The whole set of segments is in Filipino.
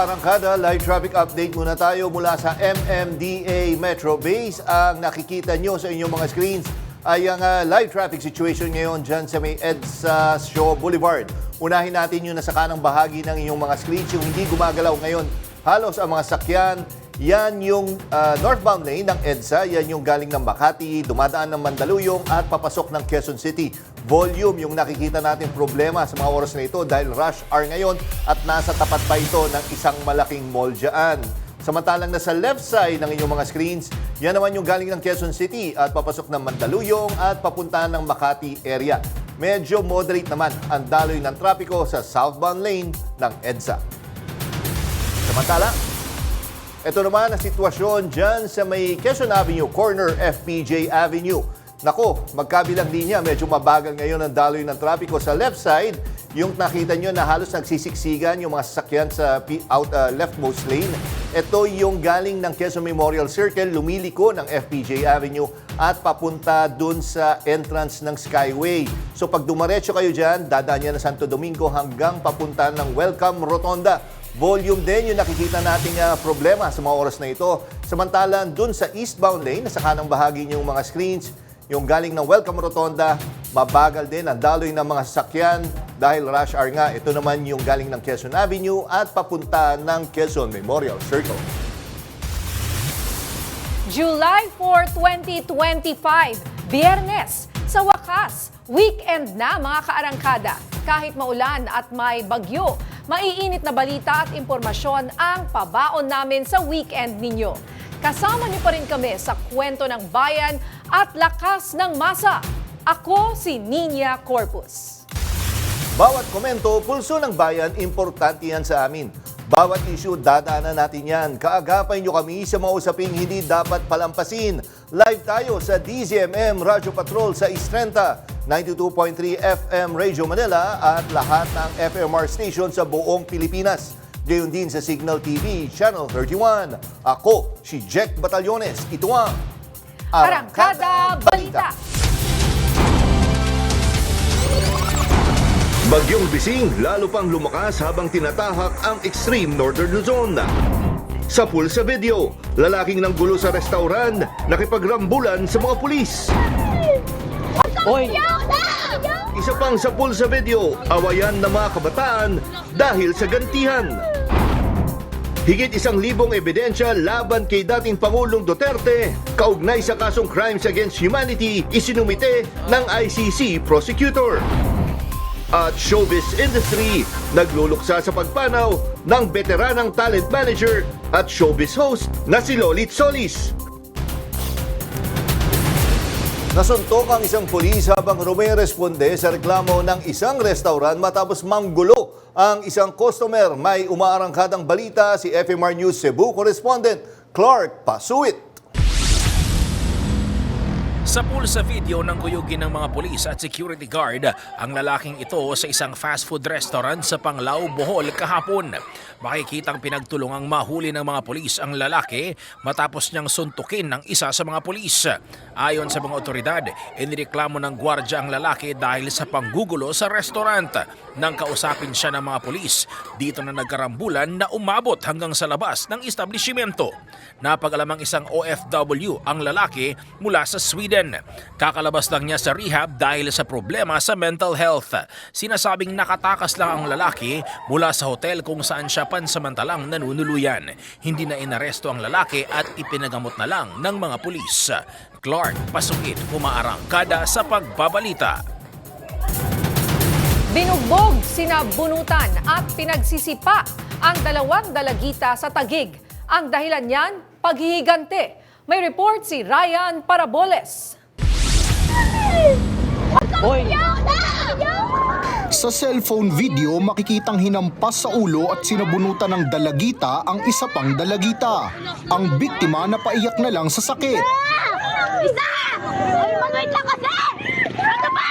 karangkada, live traffic update muna tayo mula sa MMDA Metro Base. Ang nakikita nyo sa inyong mga screens ay ang live traffic situation ngayon dyan sa may EDSA Shaw Boulevard. Unahin natin yung nasa kanang bahagi ng inyong mga screens, yung hindi gumagalaw ngayon. Halos ang mga sakyan, yan yung northbound lane ng EDSA, yan yung galing ng Makati, dumadaan ng Mandaluyong at papasok ng Quezon City. Volume yung nakikita natin problema sa mga oras na ito dahil rush hour ngayon at nasa tapat pa ito ng isang malaking mall dyan. Samantalang nasa left side ng inyong mga screens, yan naman yung galing ng Quezon City at papasok ng Mandaluyong at papunta ng Makati area. Medyo moderate naman ang daloy ng trapiko sa southbound lane ng EDSA. Samantala, ito naman ang sitwasyon dyan sa may Quezon Avenue, corner FPJ Avenue. Nako, magkabilang linya, medyo mabagal ngayon ang daloy ng trapiko sa left side. Yung nakita nyo na halos nagsisiksikan yung mga sasakyan sa leftmost lane. Ito yung galing ng Quezon Memorial Circle, lumiliko ng FPJ Avenue at papunta dun sa entrance ng Skyway. So pag dumaretso kayo dyan, dadaan yan na Santo Domingo hanggang papunta ng Welcome Rotonda. Volume din yung nakikita nating problema sa mga oras na ito. Samantalang dun sa eastbound lane, nasa kanang bahagi niyong mga screens, yung galing ng Welcome Rotonda, mabagal din ang daloy ng mga sasakyan dahil rush hour nga. Ito naman yung galing ng Quezon Avenue at papunta ng Quezon Memorial Circle. July 4, 2025, Biyernes. Sa wakas, weekend na mga kaarangkada. Kahit maulan at may bagyo, maiinit na balita at impormasyon ang pabaon namin sa weekend ninyo. Kasama niyo pa rin kami sa kwento ng bayan at lakas ng masa. Ako si Nina Corpus. Bawat komento, pulso ng bayan, importante yan sa amin. Bawat issue, dadaanan natin yan. Kaagapay nyo kami sa mga usaping hindi dapat palampasin. Live tayo sa DZMM Radio Patrol sa Istrenta, 92.3 FM Radio Manila at lahat ng FMR station sa buong Pilipinas. Gayon din sa Signal TV, Channel 31. Ako, si Jack Batallones. Ito ang Arangkada Balita. Bagyong Bising lalo pang lumakas habang tinatahak ang extreme northern Luzon. Sa pool sa video, lalaking nanggulo sa restauran, nakipagrambulan sa mga pulis. Oy! Isa pang sa pool sa video, awayan ng mga kabataan dahil sa gantihan. Higit 1,000 ebidensya laban kay dating Pangulong Duterte, kaugnay sa kasong Crimes Against Humanity, isinumite ng ICC prosecutor. At showbiz industry, nagluluksa sa pagpanaw ng veteranang talent manager at showbiz host na si Lolit Solis. Nasuntok ang isang pulis habang rumeresponde sa reklamo ng isang restaurant matapos manggulo ang isang customer. May umaarangkadang balita si FMR News Cebu correspondent Clark Pasuit. Sa pool sa video ng kuyugin ng mga pulis at security guard, ang lalaking ito sa isang fast food restaurant sa Panglao, Bohol kahapon. Makikitang pinagtulungang mahuli ng mga pulis ang lalaki matapos niyang suntukin ng isa sa mga pulis. Ayon sa mga otoridad, inireklamo ng gwardya ang lalaki dahil sa panggugulo sa restaurant. Nang kausapin siya ng mga pulis, dito na nagkarambulan na umabot hanggang sa labas ng establishmento. Napag-alamang isang OFW ang lalaki mula sa Sweden. Kakalabas lang niya sa rehab dahil sa problema sa mental health. Sinasabing nakatakas lang ang lalaki mula sa hotel kung saan siya pansamantalang nanunuluyan. Hindi na inaresto ang lalaki at ipinagamot na lang ng mga pulis. Clark Pasuit, umaarangkada sa pagbabalita. Binugbog, sinabunutan at pinagsisipa ang 2 dalagita sa Taguig. Ang dahilan niyan, paghihigante. May report si Ryan Paraboles. Oy! Sa cellphone video, makikitang hinampas sa ulo at sinabunutan ng dalagita ang isa pang dalagita. Ang biktima napaiyak na lang sa sakit. Isa! Ay, mag-wait lang kasi! Ano ba?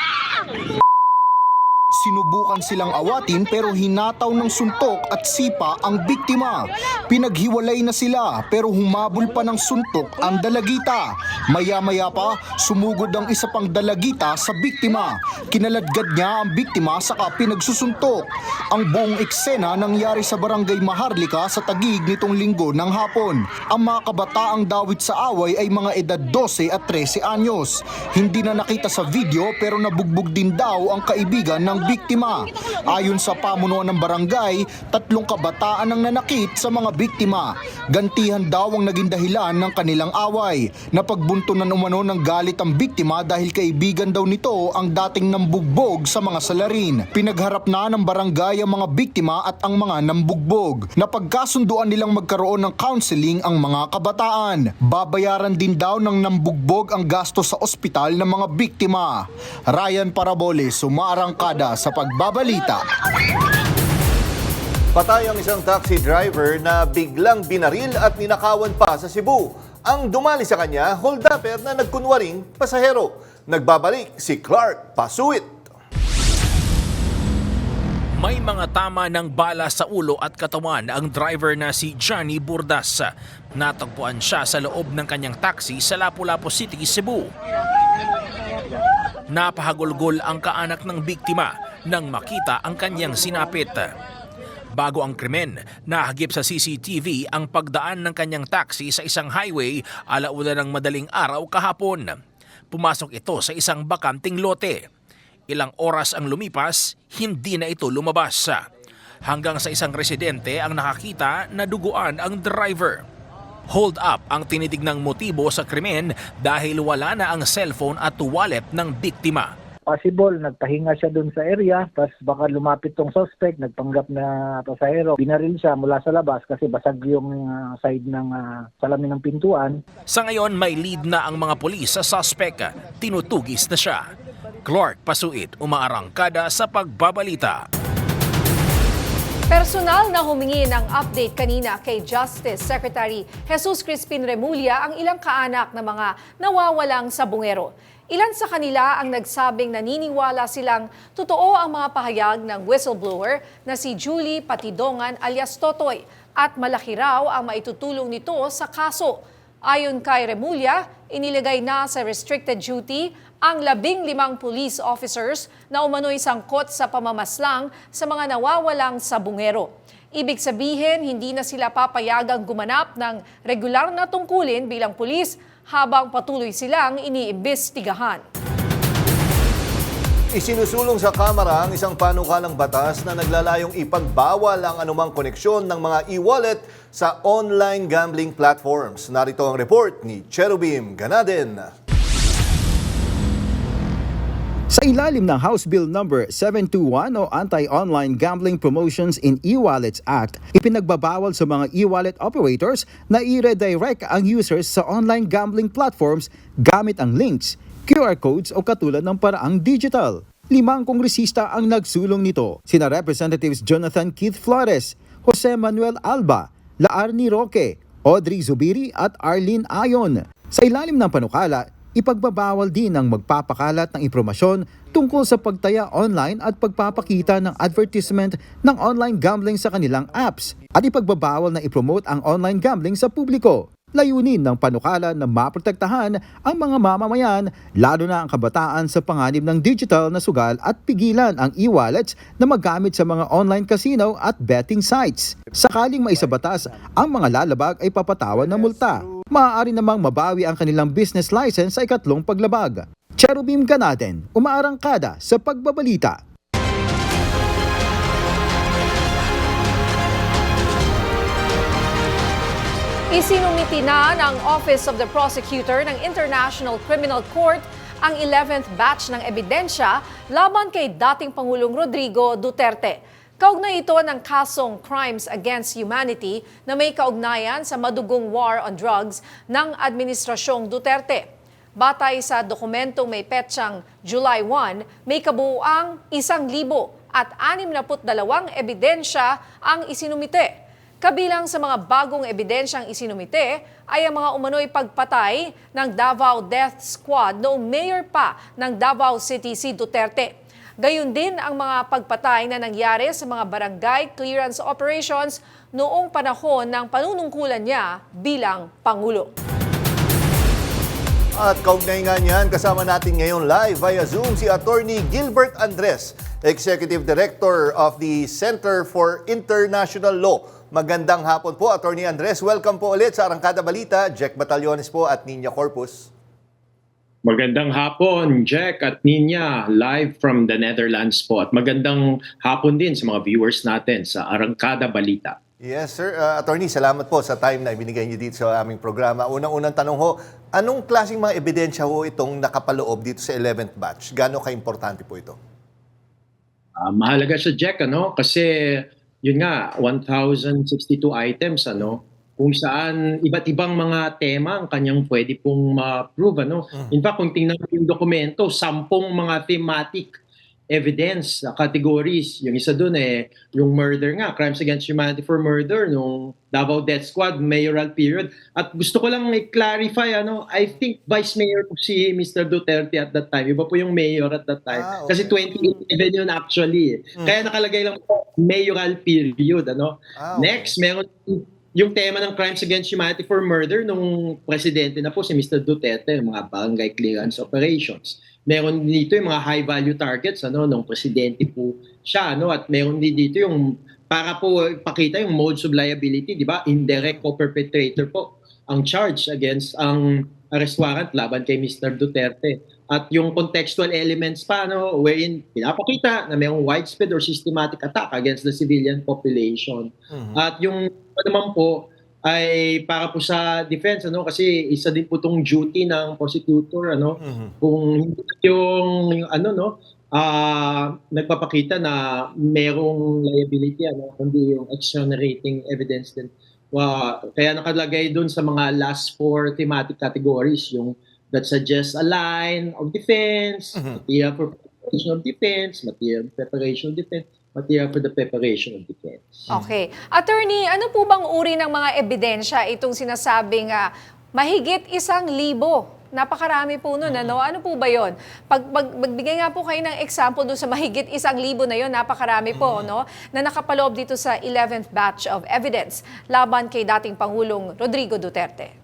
Sinubukan silang awatin pero hinataw ng suntok at sipa ang biktima. Pinaghiwalay na sila pero humabol pa ng suntok ang dalagita. Maya-maya pa, sumugod ang isa pang dalagita sa biktima. Kinaladkad niya ang biktima saka pinagsusuntok. Ang buong eksena nangyari sa barangay Maharlika sa Taguig nitong linggo ng hapon. Ang mga kabataang dawit sa away ay mga edad 12 at 13 anyos. Hindi na nakita sa video pero nabugbog din daw ang kaibigan ng biktima. Ayon sa pamunuan ng barangay, 3 kabataan ang nanakit sa mga biktima. Gantihan daw ang naging dahilan ng kanilang away. Napagbuntunan umano ng galit ang biktima dahil kaibigan daw nito ang dating nambugbog sa mga salarin. Pinagharap na ng barangay ang mga biktima at ang mga nambugbog. Napagkasunduan nilang magkaroon ng counseling ang mga kabataan. Babayaran din daw ng nambugbog ang gasto sa ospital ng mga biktima. Ryan Paraboles, umaarangkada sa pagbabalita. Patay ang isang taxi driver na biglang binaril at ninakawan pa sa Cebu. Ang dumali sa kanya, hold-upper na nagkunwaring pasahero. Nagbabalik si Clark Pasuit. May mga tama ng bala sa ulo at katawan ang driver na si Johnny Burdas. Natagpuan siya sa loob ng kanyang taxi sa Lapu-Lapu City, Cebu. Napahagulgol ang kaanak ng biktima nang makita ang kanyang sinapit. Bago ang krimen, nahagip sa CCTV ang pagdaan ng kanyang taxi sa isang highway alauna ng madaling araw kahapon. Pumasok ito sa isang bakanting lote. Ilang oras ang lumipas, hindi na ito lumabas. Hanggang sa isang residente ang nakakita na duguan ang driver. Hold up ang tinitignang motibo sa krimen dahil wala na ang cellphone at wallet ng biktima. Possible, nagpahinga siya dun sa area, tapos baka lumapit tong suspect, nagpanggap na pasahero. Binaril siya mula sa labas kasi basag yung side ng salamin ng pintuan. Sa ngayon, may lead na ang mga pulis sa suspect. Tinutugis na siya. Clark Pasuit, umaarangkada sa pagbabalita. Personal na humingi ng update kanina kay Justice Secretary Jesus Crispin Remulla ang ilang kaanak na mga nawawalang sabungero. Ilan sa kanila ang nagsabing naniniwala silang totoo ang mga pahayag ng whistleblower na si Julie Patidongan alias Totoy at malaki raw ang maitutulong nito sa kaso. Ayon kay Remulla, inilagay na sa restricted duty ang 15 police officers na umano'y sangkot sa pamamaslang sa mga nawawalang sabungero. Ibig sabihin, hindi na sila papayagang gumanap ng regular na tungkulin bilang pulis habang patuloy silang iniimbestigahan. Isinusulong sa Kamara ang isang panukalang batas na naglalayong ipagbawal ang anumang koneksyon ng mga e-wallet sa online gambling platforms. Narito ang report ni Cherubim Ganaden. Sa ilalim ng House Bill number 721 o Anti-Online Gambling Promotions in E-Wallets Act, ipinagbabawal sa mga e-wallet operators na i-redirect ang users sa online gambling platforms gamit ang links, QR codes o katulad ng paraang digital. 5 kongresista ang nagsulong nito, sina Representatives Jonathan Keith Flores, Jose Manuel Alba, Laarni Roque, Audrey Zubiri at Arlene Ayon. Sa ilalim ng panukala, ipagbabawal din ang magpapakalat ng impormasyon tungkol sa pagtaya online at pagpapakita ng advertisement ng online gambling sa kanilang apps at ipagbabawal na ipromote ang online gambling sa publiko. Layunin ng panukala na maprotektahan ang mga mamamayan, lalo na ang kabataan sa panganib ng digital na sugal at pigilan ang e-wallets na magamit sa mga online casino at betting sites. Sakaling maisabatas, ang mga lalabag ay papatawan ng multa. Maaari namang mabawi ang kanilang business license sa ikatlong paglabag. Cherubim Ganaden, umaarangkada sa pagbabalita. Isinumiti na ng Office of the Prosecutor ng International Criminal Court ang 11th batch ng ebidensya laban kay dating Pangulong Rodrigo Duterte. Kaugnay ito ng kasong Crimes Against Humanity na may kaugnayan sa madugong war on drugs ng Administrasyong Duterte. Batay sa dokumentong may petsang July 1, may kabuuang 1,062 ebidensya ang isinumite. Kabilang sa mga bagong ebidensyang isinumite ay ang mga umano'y pagpatay ng Davao Death Squad noong mayor pa ng Davao City si Duterte. Gayun din ang mga pagpatay na nangyari sa mga barangay clearance operations noong panahon ng panunungkulan niya bilang Pangulo. At kaugnay nga niyan, kasama natin ngayon live via Zoom si Attorney Gilbert Andres, Executive Director of the Center for International Law. Magandang hapon po, Attorney Andres. Welcome po ulit sa Arangkada Balita. Jack Batallones po at Nina Corpus. Magandang hapon, Jack at Nina, live from the Netherlands po. At magandang hapon din sa mga viewers natin sa Arangkada Balita. Yes, sir. Attorney, salamat po sa time na ibinigay niyo dito sa aming programa. Unang-unang tanong ho, anong klaseng mga ebidensya ho itong nakapaloob dito sa 11th batch? Gaano ka-importante po ito? Mahalaga siya, Jack, kasi yun nga, 1,062 items, kung saan iba't ibang mga tema ang kanyang pwede pong ma-prove. In fact, kung tingnan mo yung dokumento, 10 mga thematic evidence categories. Yung isa doon yung murder nga, crimes against humanity for murder, nung Davao Death Squad, mayoral period. At gusto ko lang i-clarify, I think Vice Mayor po si Mr. Duterte at that time. Iba po yung mayor at that time. Okay. Kasi 2011 yun actually. Kaya nakalagay lang po, mayoral period. Okay. Next, meron yung tema ng crimes against humanity for murder nung presidente na po si Mr. Duterte, mga barangay clearance operations. Meron dito yung mga high value targets nung presidente po siya at meron din dito yung para po ipakita yung modes of liability, di ba? Indirect co-perpetrator po ang charge against ang arrest warrant laban kay Mr. Duterte. At yung contextual elements pa wherein pinapakita na mayroong widespread or systematic attack against the civilian population. At yung naman po ay para po sa defense kasi isa din po tong duty ng prosecutor kung hindi yung nagpapakita na merong liability kundi yung exonerating evidence din. Kaya nakalagay doon sa mga last 4 thematic categories yung that suggests a line of defense, material for preparation of defense, material for preparation of defense, material for the preparation of defense. Okay. Attorney, ano po bang uri ng mga ebidensya itong sinasabing mahigit 1,000? Napakarami po nun, Ano po ba yon? Magbigay nga po kayo ng example doon sa mahigit 1,000 na yon, napakarami po, na nakapaloob dito sa 11th batch of evidence laban kay dating Pangulong Rodrigo Duterte.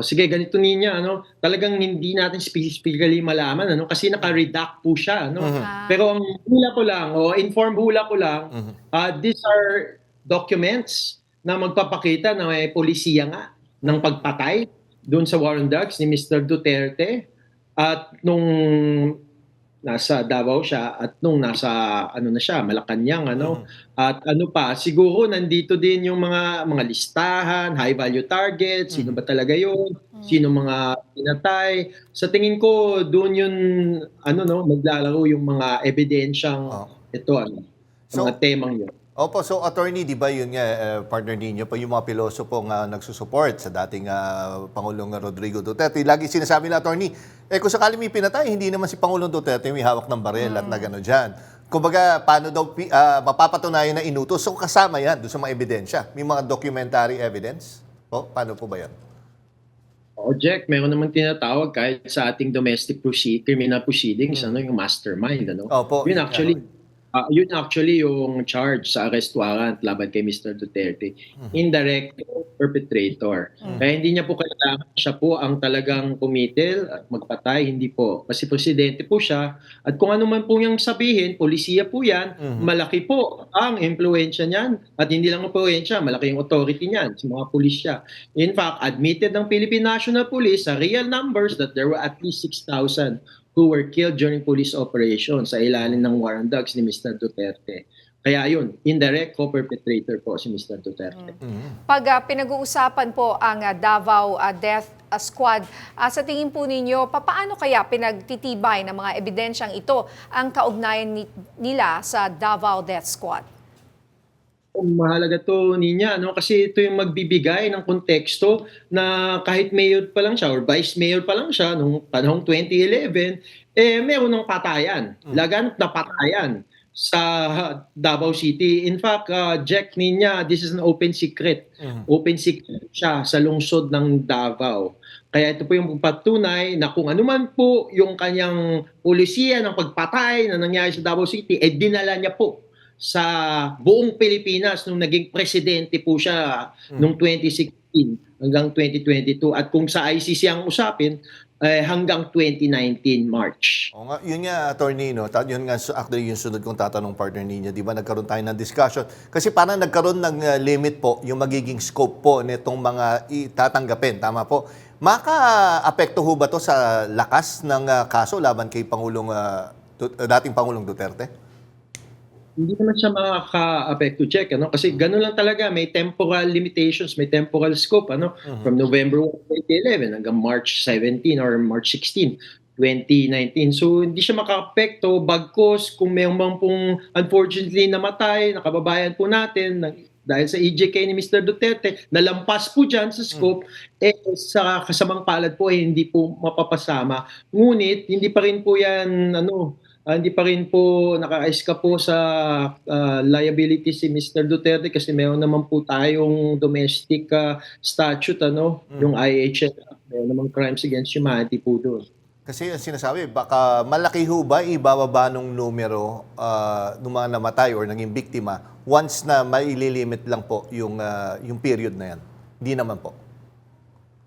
Sige, ganito niya, talagang hindi natin specifically malaman, kasi naka-redact po siya, Pero ang hula ko lang, informed hula ko lang, these are documents na magpapakita na may polisiya nga ng pagpatay doon sa war on drugs ni Mr. Duterte at nung nasa Davao siya at nung nasa na siya, Malacanang at siguro nandito din yung mga listahan, high value targets, sino ba talaga yun, sino mga pinatay. Sa tingin ko doon yun maglalaro yung mga ebidensyang ito mga temang yun. Opo, so attorney, di ba yun nga, partner ninyo pa yung mga piloso pong nagsusupport sa dating Pangulong Rodrigo Duterte. Lagi sinasabi na attorney, kung sakali may pinatay, hindi naman si Pangulong Duterte may hawak ng baril at nagano dyan. Kumbaga, paano daw mapapatunayan na inutos? So kasama yan doon sa mga ebidensya. May mga documentary evidence? Paano po ba yan? Jack, meron naman tinatawag kahit sa ating domestic criminal proceedings, yung mastermind. Opo. Yun actually yung charge sa arrest warrant laban kay Mr. Duterte. Indirect perpetrator. Kaya hindi niya po kailangan siya po ang talagang pumitil at magpatay. Hindi po. Kasi presidente po siya. At kung ano man po niyang sabihin, polisiya po yan, malaki po ang impluensya niyan. At hindi lang impluensya, malaki yung authority niyan sa mga pulisya. In fact, admitted ng Philippine National Police sa real numbers that there were at least 6,000 who were killed during police operations sa ilalim ng war on drugs ni Mr. Duterte. Kaya yun, indirect co-perpetrator po si Mr. Duterte. Pag pinag-uusapan po ang Davao Death Squad, sa tingin po ninyo, paano kaya pinagtitibay ng mga ebidensyang ito ang kaugnayan nila sa Davao Death Squad? Mahalaga to niya, kasi ito yung magbibigay ng konteksto na kahit mayor pa lang siya or vice mayor pa lang siya nung panahong 2011, meron ng patayan, laganap na patayan sa Davao City. In fact, Jack Ninya, this is an open secret. Open secret siya sa lungsod ng Davao. Kaya ito po yung patunay na kung ano man po yung kanyang polisiya ng pagpatay na nangyari sa Davao City, dinala niya po sa buong Pilipinas nung naging presidente po siya nung 2016 hanggang 2022. At kung sa ICC ang usapin, hanggang 2019 March. O nga, yun nga, attorney, no? Yun nga, actually, yung sunod kong tatanong partner ninyo, di ba, nagkaroon tayo ng discussion. Kasi parang nagkaroon ng limit po, yung magiging scope po nitong mga itatanggapin. Tama po. Maka-apekto ho ba to sa lakas ng kaso laban kay dating Pangulong Duterte? Hindi naman siya makaka-apekto, check, ano? Kasi gano'n lang talaga, may temporal limitations, may temporal scope, ano? From November 1, 2011 hanggang March 17 or March 16, 2019. So, hindi siya makaka-apekto, bagkos kung may pong unfortunately namatay, nakababayan po natin, dahil sa EJK ni Mr. Duterte, nalampas po dyan sa scope, sa kasamang palad po, hindi po mapapasama. Ngunit, hindi pa rin po yan, hindi pa rin po naka-escape po sa liability si Mr. Duterte kasi meron naman po tayong domestic statute, yung IHL, meron naman crimes against humanity po doon. Kasi ang sinasabi, baka malaki ho ba ibababa nung numero ng mga namatay or naging biktima once na maililimit lang po yung period na yan? Hindi naman po.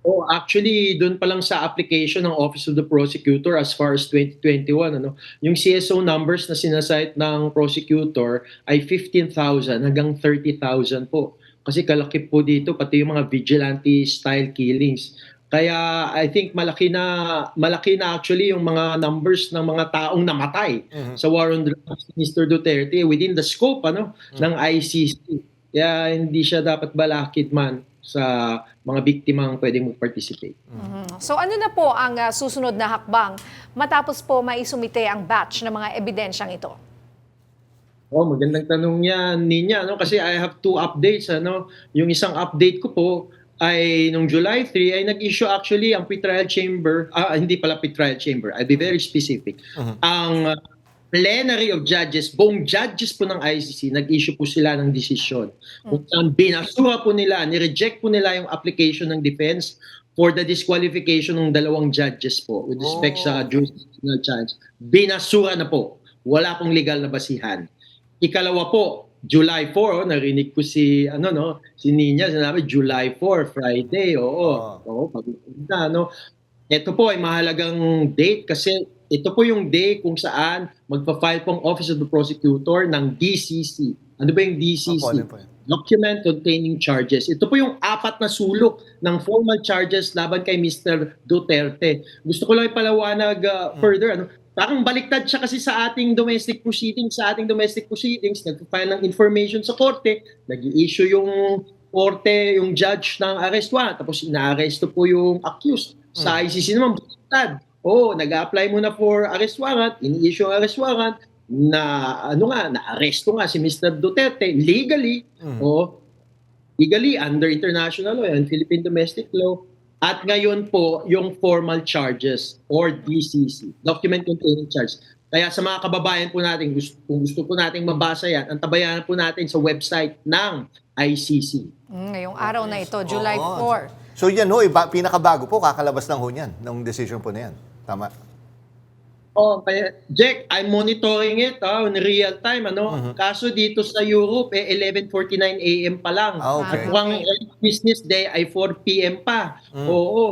Oh, actually, doon pa lang sa application ng Office of the Prosecutor as far as 2021, yung CSO numbers na sinasite ng prosecutor ay 15,000 hanggang 30,000 po. Kasi kalaki po dito, pati yung mga vigilante-style killings. Kaya I think malaki na actually yung mga numbers ng mga taong namatay sa war on drugs ni Mr. Duterte within the scope ng ICC. Kaya hindi siya dapat balakid man sa mga biktimang pwedeng mag-participate. So ano na po ang susunod na hakbang matapos po maisumite ang batch ng mga ebidensyang ito? Oh, magandang tanong yan, Ninya, kasi I have two updates, Yung isang update ko po ay nung July 3 ay nag-issue actually ang pretrial chamber, hindi pala pretrial chamber, I'll be very specific. Ang plenary of judges, buong judges po ng ICC, nag-issue po sila ng desisyon. Kung saan binasura po nila, nireject po nila yung application ng defense for the disqualification ng dalawang judges po with respect sa jurisdictional charge. Binasura na po. Wala pong legal na basihan. Ikalawa po, July 4, narinig ko si Nina, sinabi July 4, Friday, pag-punta, Ito po ay mahalagang date kasi ito po yung day kung saan magpa-file pong Office of the Prosecutor ng DCC. Ano ba yung DCC? Document Containing Charges. Ito po yung 4 na sulok ng formal charges laban kay Mr. Duterte. Gusto ko lang ipalawanag further. Parang baliktad siya kasi sa ating domestic proceedings. Nag-file ng information sa korte, nag-i-issue yung korte, yung judge ng arrest warrant, tapos ina-arresto po yung accused. Sa ICC naman, baliktad. Nag-a-apply muna for arrest warrant, ini-issue ang arrest warrant, na-arresto nga si Mr. Duterte legally, legally under international law and Philippine domestic law. At ngayon po, yung formal charges or DCC, document containing charge. Kaya sa mga kababayan po natin, kung gusto po nating mabasa yan, antabayan po natin sa website ng ICC. Ngayong araw na ito, July 4. So yan pinakabago po, kakalabas lang ho yan, ng decision po na yan. Tama. Kaya Jack, I'm monitoring it in real time. Kaso dito sa Europe, 11:49 AM pa lang. Okay. At mukhang business day ay 4 PM pa.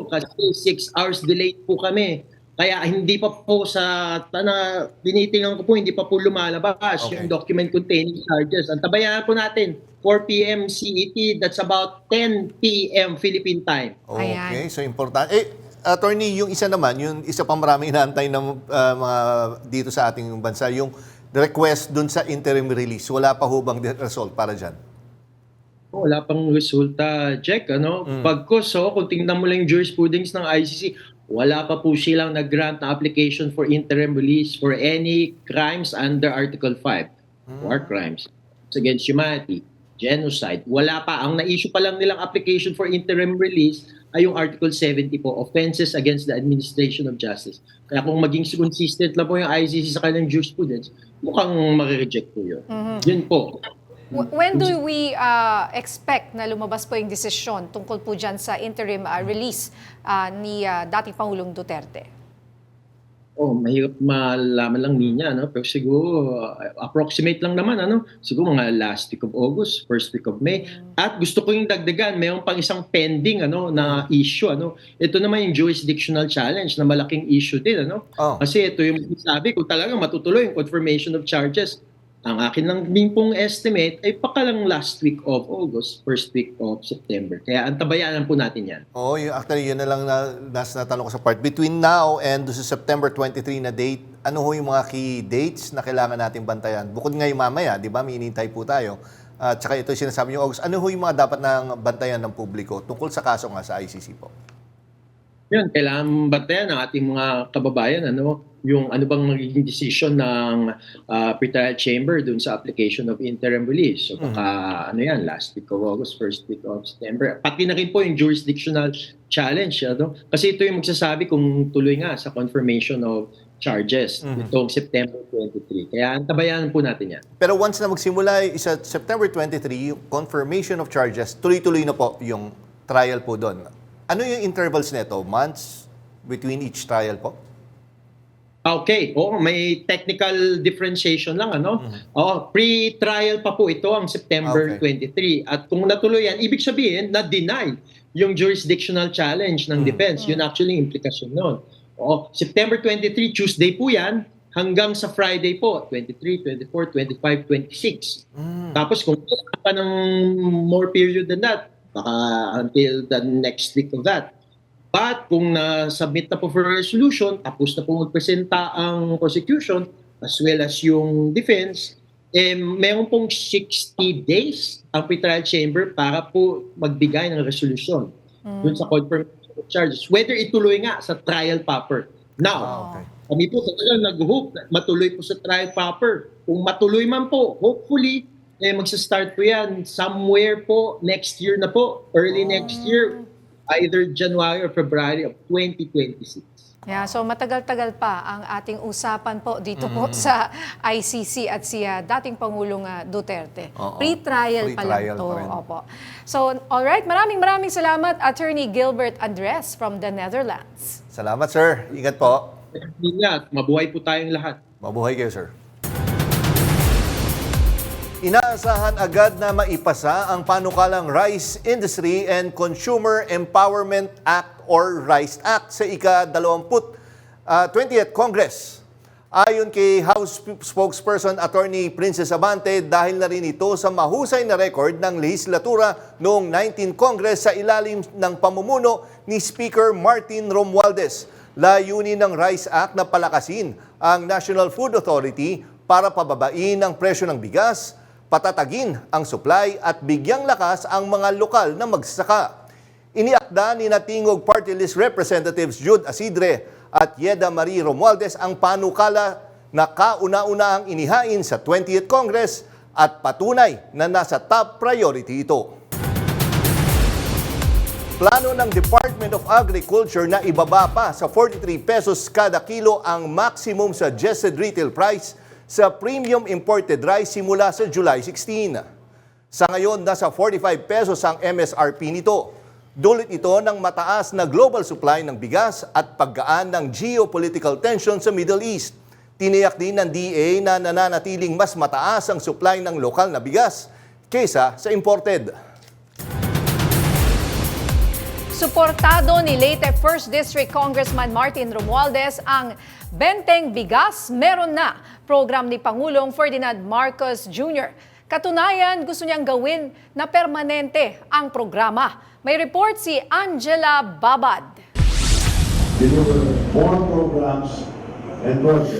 Kasi 6 hours delayed po kami. Kaya hindi pa po tinitingnan ko po, hindi pa po lumalabas yung document containing charges. Antabayan po natin, 4 PM CET, that's about 10 PM Philippine time. Okay, so importante. Attorney, yung isa naman, yung isa pang maraming inaantay ng mga dito sa ating bansa, yung request dun sa interim release. Wala pa hubang result para dyan? Wala pang resulta, Jack. Pagkos, kung tingnan mo lang yung jurisprudence ng ICC, wala pa po silang nag-grant na application for interim release for any crimes under Article 5. War crimes against humanity, genocide. Wala pa. Ang na-issue pa lang nilang application for interim release ay yung Article 70 po, Offenses Against the Administration of Justice. Kaya kung maging consistent lang po yung ICC sa kanilang jurisprudence, mukhang marireject po yun. Yun po. When do we expect na lumabas po yung desisyon tungkol po dyan sa interim release ni dating Pangulong Duterte? Mahirap malaman lang niya, no? Pero siguro, approximate lang naman, ano? Siguro mga last week of August, first week of May. At gusto ko yung dagdagan, mayroon pang isang pending, ano, na issue, ano? Ito naman yung jurisdictional challenge na malaking issue din, ano? Kasi ito yung sabi kung talagang matutuloy yung confirmation of charges. Ang akin lang din pong estimate ay pakalang last week of August, first week of September. Kaya antabayanan po natin yan. Actually, yun na lang natanong ko sa part. Between now and sa September 23 na date, ano ho yung mga key dates na kailangan natin bantayan? Bukod ngayon mamaya, di ba, may inintay po tayo. At saka ito yung sinasabi niyo, August, ano ho yung mga dapat na bantayan ng publiko tungkol sa kaso nga sa ICC po? Yun, kailangan bantayan ng ating mga kababayan, ano, yung ano bang magiging decision ng pretrial chamber dun sa application of interim release. So baka ano yan, last week of August, first week of September. Pati na rin po yung jurisdictional challenge. Ano? Kasi ito yung magsasabi kung tuloy nga sa confirmation of charges itong September 23. Kaya antabayanan po natin yan. Pero once na magsimula sa September 23, yung confirmation of charges, tuloy-tuloy na po yung trial po doon. Ano yung intervals nito? Months between each trial po? Okay, may technical differentiation lang, ano? Pre-trial pa po ito ang September 23. At kung natuloy yan, ibig sabihin na deny yung jurisdictional challenge ng defense. Yun actually yung implication nun. September 23, Tuesday po yan, hanggang sa Friday po, 23, 24, 25, 26. Tapos kung wala pa ng more period than that, baka until the next week of that. But kung na-submit na po for resolution, tapos na po magpresenta ang prosecution as well as yung defense, meron pong 60 days ang pretrial chamber para po magbigay ng resolution dun sa confirmation of charges. Whether ituloy nga sa trial proper. Now, kami po talagang nag-hope na matuloy po sa trial proper. Kung matuloy man po, hopefully, magsa-start po yan somewhere po next year na po, early next year, either January or February of 2026. Yeah, so matagal-tagal pa ang ating usapan po dito po sa ICC at si dating Pangulong Duterte. Pre-trial pa lang to. Opo. So, alright, maraming salamat, Attorney Gilbert Andres from the Netherlands. Salamat, sir. Ingat po. Ingat. Mabuhay po tayong lahat. Mabuhay kayo, sir. Inaasahan agad na maipasa ang panukalang Rice Industry and Consumer Empowerment Act or RICE Act sa ika-20th Congress. Ayon kay House spokesperson Attorney Princess Abante, dahil na rin ito sa mahusay na record ng lehislatura noong 19th Congress sa ilalim ng pamumuno ni Speaker Martin Romualdez. Layunin ng RICE Act na palakasin ang National Food Authority para pababain ang presyo ng bigas, patatagin ang supply at bigyang lakas ang mga lokal na magsasaka. Iniakda ni Tingog Party List Representatives Jude Asidre at Yeda Marie Romualdez ang panukala na kauna-una ang inihain sa 20th Congress at patunay na nasa top priority ito. Plano ng Department of Agriculture na ibaba pa sa 43 pesos kada kilo ang maximum suggested retail price sa premium imported rice simula sa July 16. Sa ngayon, nasa 45 pesos ang MSRP nito. Dulot ito ng mataas na global supply ng bigas at paggaan ng geopolitical tension sa Middle East. Tiniyak din ng DA na nananatiling mas mataas ang supply ng lokal na bigas kaysa sa imported. Suportado ni Leyte 1st District Congressman Martin Romualdez ang Benteng Bigas Meron Na, program ni Pangulong Ferdinand Marcos Jr. Katunayan, gusto niyang gawin na permanente ang programa. May report si Angela Babad. Deliver more programs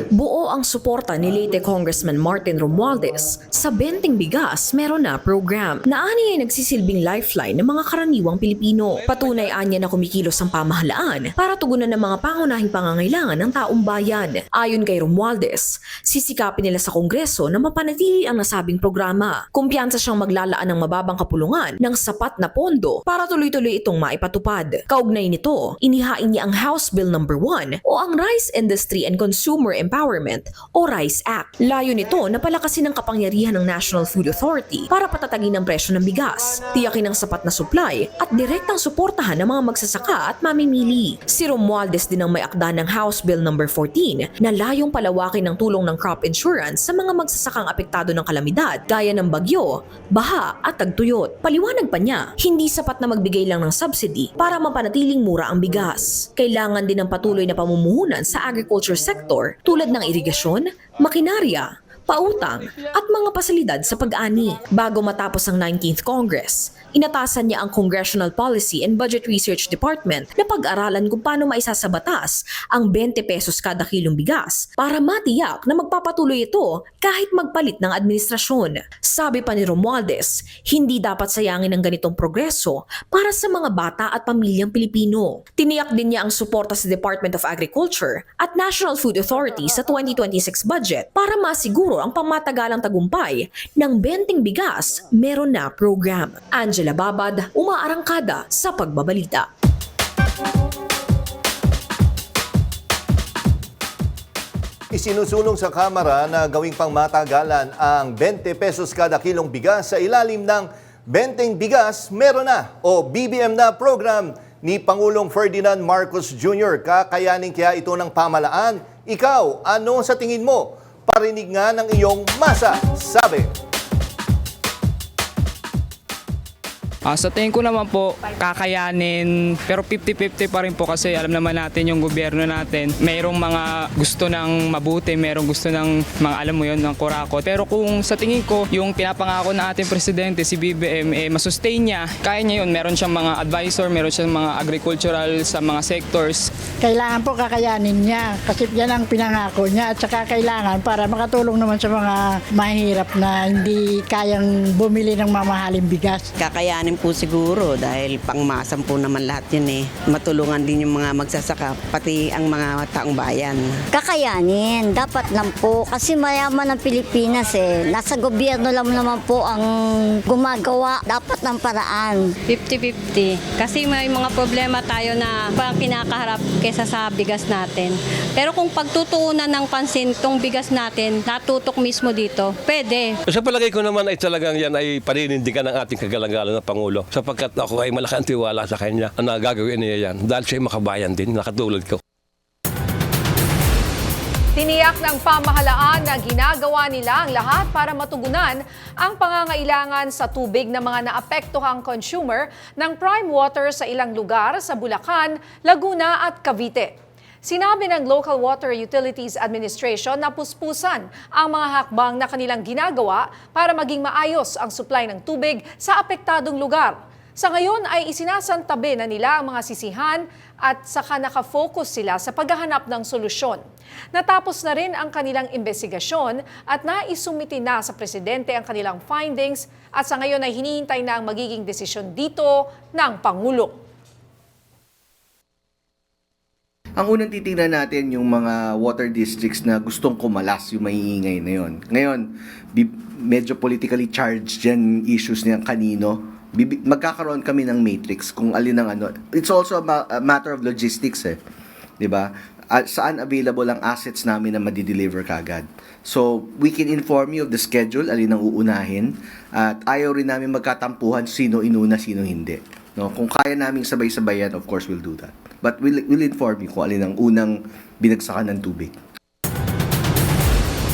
Buo ang suporta ni late Congressman Martin Romualdez sa Benteng Bigas Meron Na program na ani ay nagsisilbing lifeline ng mga karaniwang Pilipino. Patunay anya na kumikilos ang pamahalaan para tugunan ng mga pangunahing pangangailangan ng taong bayan. Ayon kay Romualdez, sisikapin nila sa Kongreso na mapanatili ang nasabing programa. Kumpiyansa siyang maglalaan ng mababang kapulungan ng sapat na pondo para tuloy-tuloy itong maipatupad. Kaugnay nito, inihain niya ang House Bill No. 1 o ang Rice Industry and Consumer Empowerment o RICE Act. Layo nito na palakasin ang kapangyarihan ng National Food Authority para patatagin ang presyo ng bigas, tiyakin ang sapat na supply at direktang suportahan ng mga magsasaka at mamimili. Si Romualdez din ang may akda ng House Bill No. 14 na layong palawakin ng tulong ng crop insurance sa mga magsasakang apektado ng kalamidad gaya ng bagyo, baha at tagtuyot. Paliwanag pa niya, hindi sapat na magbigay lang ng subsidy para mapanatiling mura ang bigas. Kailangan din ng patuloy na pamumuhunan sa agriculture sector tulad ng irigasyon, makinarya, pautang at mga pasilidad sa pag-ani. Bago matapos ang 19th Congress, inatasan niya ang Congressional Policy and Budget Research Department na pag-aralan kung paano maisasabatas ang 20 pesos kada kilong bigas para matiyak na magpapatuloy ito kahit magpalit ng administrasyon. Sabi pa ni Romualdez, hindi dapat sayangin ang ganitong progreso para sa mga bata at pamilyang Pilipino. Tiniyak din niya ang suporta sa Department of Agriculture at National Food Authority sa 2026 budget para masiguro ang pangmatagalang tagumpay ng Benteng Bigas Meron Na program. Angela Babad, umaarangkada sa pagbabalita. Isinusulong sa Kamara na gawing pangmatagalan ang 20 pesos kada kilong bigas sa ilalim ng Benteng Bigas Meron Na o BBM Na program ni Pangulong Ferdinand Marcos Jr. Kakayanin kaya ito ng pamalaan? Ikaw, ano sa tingin mo? Parinig nga ng iyong masa. Sabi. Sa tingin ko naman po, kakayanin, pero 50-50 pa rin po kasi alam naman natin yung gobyerno natin. Mayroong mga gusto ng mabuti, mayroong gusto ng mga alam mo yun, ng kurakot. Pero kung sa tingin ko, yung pinapangako na ating presidente, si BBM, masustain niya, kaya niya yun. Meron siyang mga advisor, meron siyang mga agricultural sa mga sectors. Kailangan po kakayanin niya kasi yan ang pinangako niya at saka kailangan para makatulong naman sa mga mahirap na hindi kayang bumili ng mamahaling bigas. Kakayanin po siguro dahil pangmasam po naman lahat yun eh. Matulungan din yung mga magsasaka, pati ang mga taong bayan. Kakayanin, dapat lang po kasi mayaman ang Pilipinas eh. Nasa gobyerno lang naman po ang gumagawa, dapat ng paraan. 50-50 kasi may mga problema tayo na parang kinakaharap kesa sa bigas natin. Pero kung pagtutuunan ng pansin tong bigas natin, natutok mismo dito, pwede. Sa palagay ko naman ay talagang yan ay paninindigan ng ating kagalang-galang na Pangulo. Sapagkat ako ay malaki ang tiwala sa kanya na gagawin niya yan. Dahil siya ay makabayan din, nakatulad ko. Tiniyak ng pamahalaan na ginagawa nila ang lahat para matugunan ang pangangailangan sa tubig ng mga naapektuhang consumer ng prime water sa ilang lugar sa Bulacan, Laguna at Cavite. Sinabi ng Local Water Utilities Administration na puspusan ang mga hakbang na kanilang ginagawa para maging maayos ang supply ng tubig sa apektadong lugar. Sa ngayon ay isinasantabi na nila ang mga sisihan at saka nakafocus sila sa paghahanap ng solusyon. Natapos na rin ang kanilang investigasyon at naisumiti na sa Presidente ang kanilang findings at sa ngayon ay hinihintay na ang magiging desisyon dito ng Pangulo. Ang unang titingnan natin yung mga water districts na gustong kumalas yung maiingay na yun. Ngayon, medyo politically charged dyan issues niya kanino. Magkakaroon kami ng matrix kung alin ang ano. It's also a matter of logistics eh. 'Di ba? Saan available ang assets namin na madi-deliver kagad. So, we can inform you of the schedule, alin ang uunahin. At ayaw rin namin magkatampuhan sino inuna, sino hindi. No, kung kaya naming sabay-sabayan, of course we'll do that. But we'll inform you kung alin ang unang binagsakan ng tubig.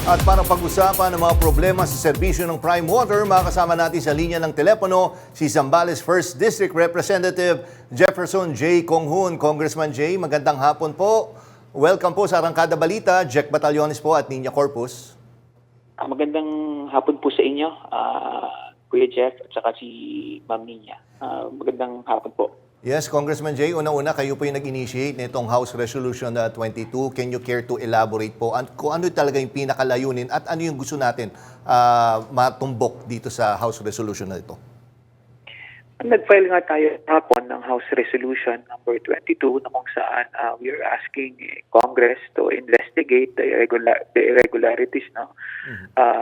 At para pag-usapan ng mga problema sa serbisyo ng Prime Water, makakasama natin sa linya ng telepono si Zambales 1st District Representative Jefferson J. Conghun. Congressman J, magandang hapon po. Welcome po sa Arangkada Balita. Jack Batallones po at Nina Corpus. Magandang hapon po sa inyo, Kuya Jeff at saka si Ma'am Nina. Magandang hapon po. Yes, Congressman Jay, unang-una kayo po yung nag-initiate nitong House Resolution 22. Can you care to elaborate po kung ano talaga yung pinakalayunin at ano yung gusto natin matumbok dito sa House Resolution na ito? Nag-file nga tayo hapon ng House Resolution number 22 na kung saan we are asking Congress to investigate the irregularities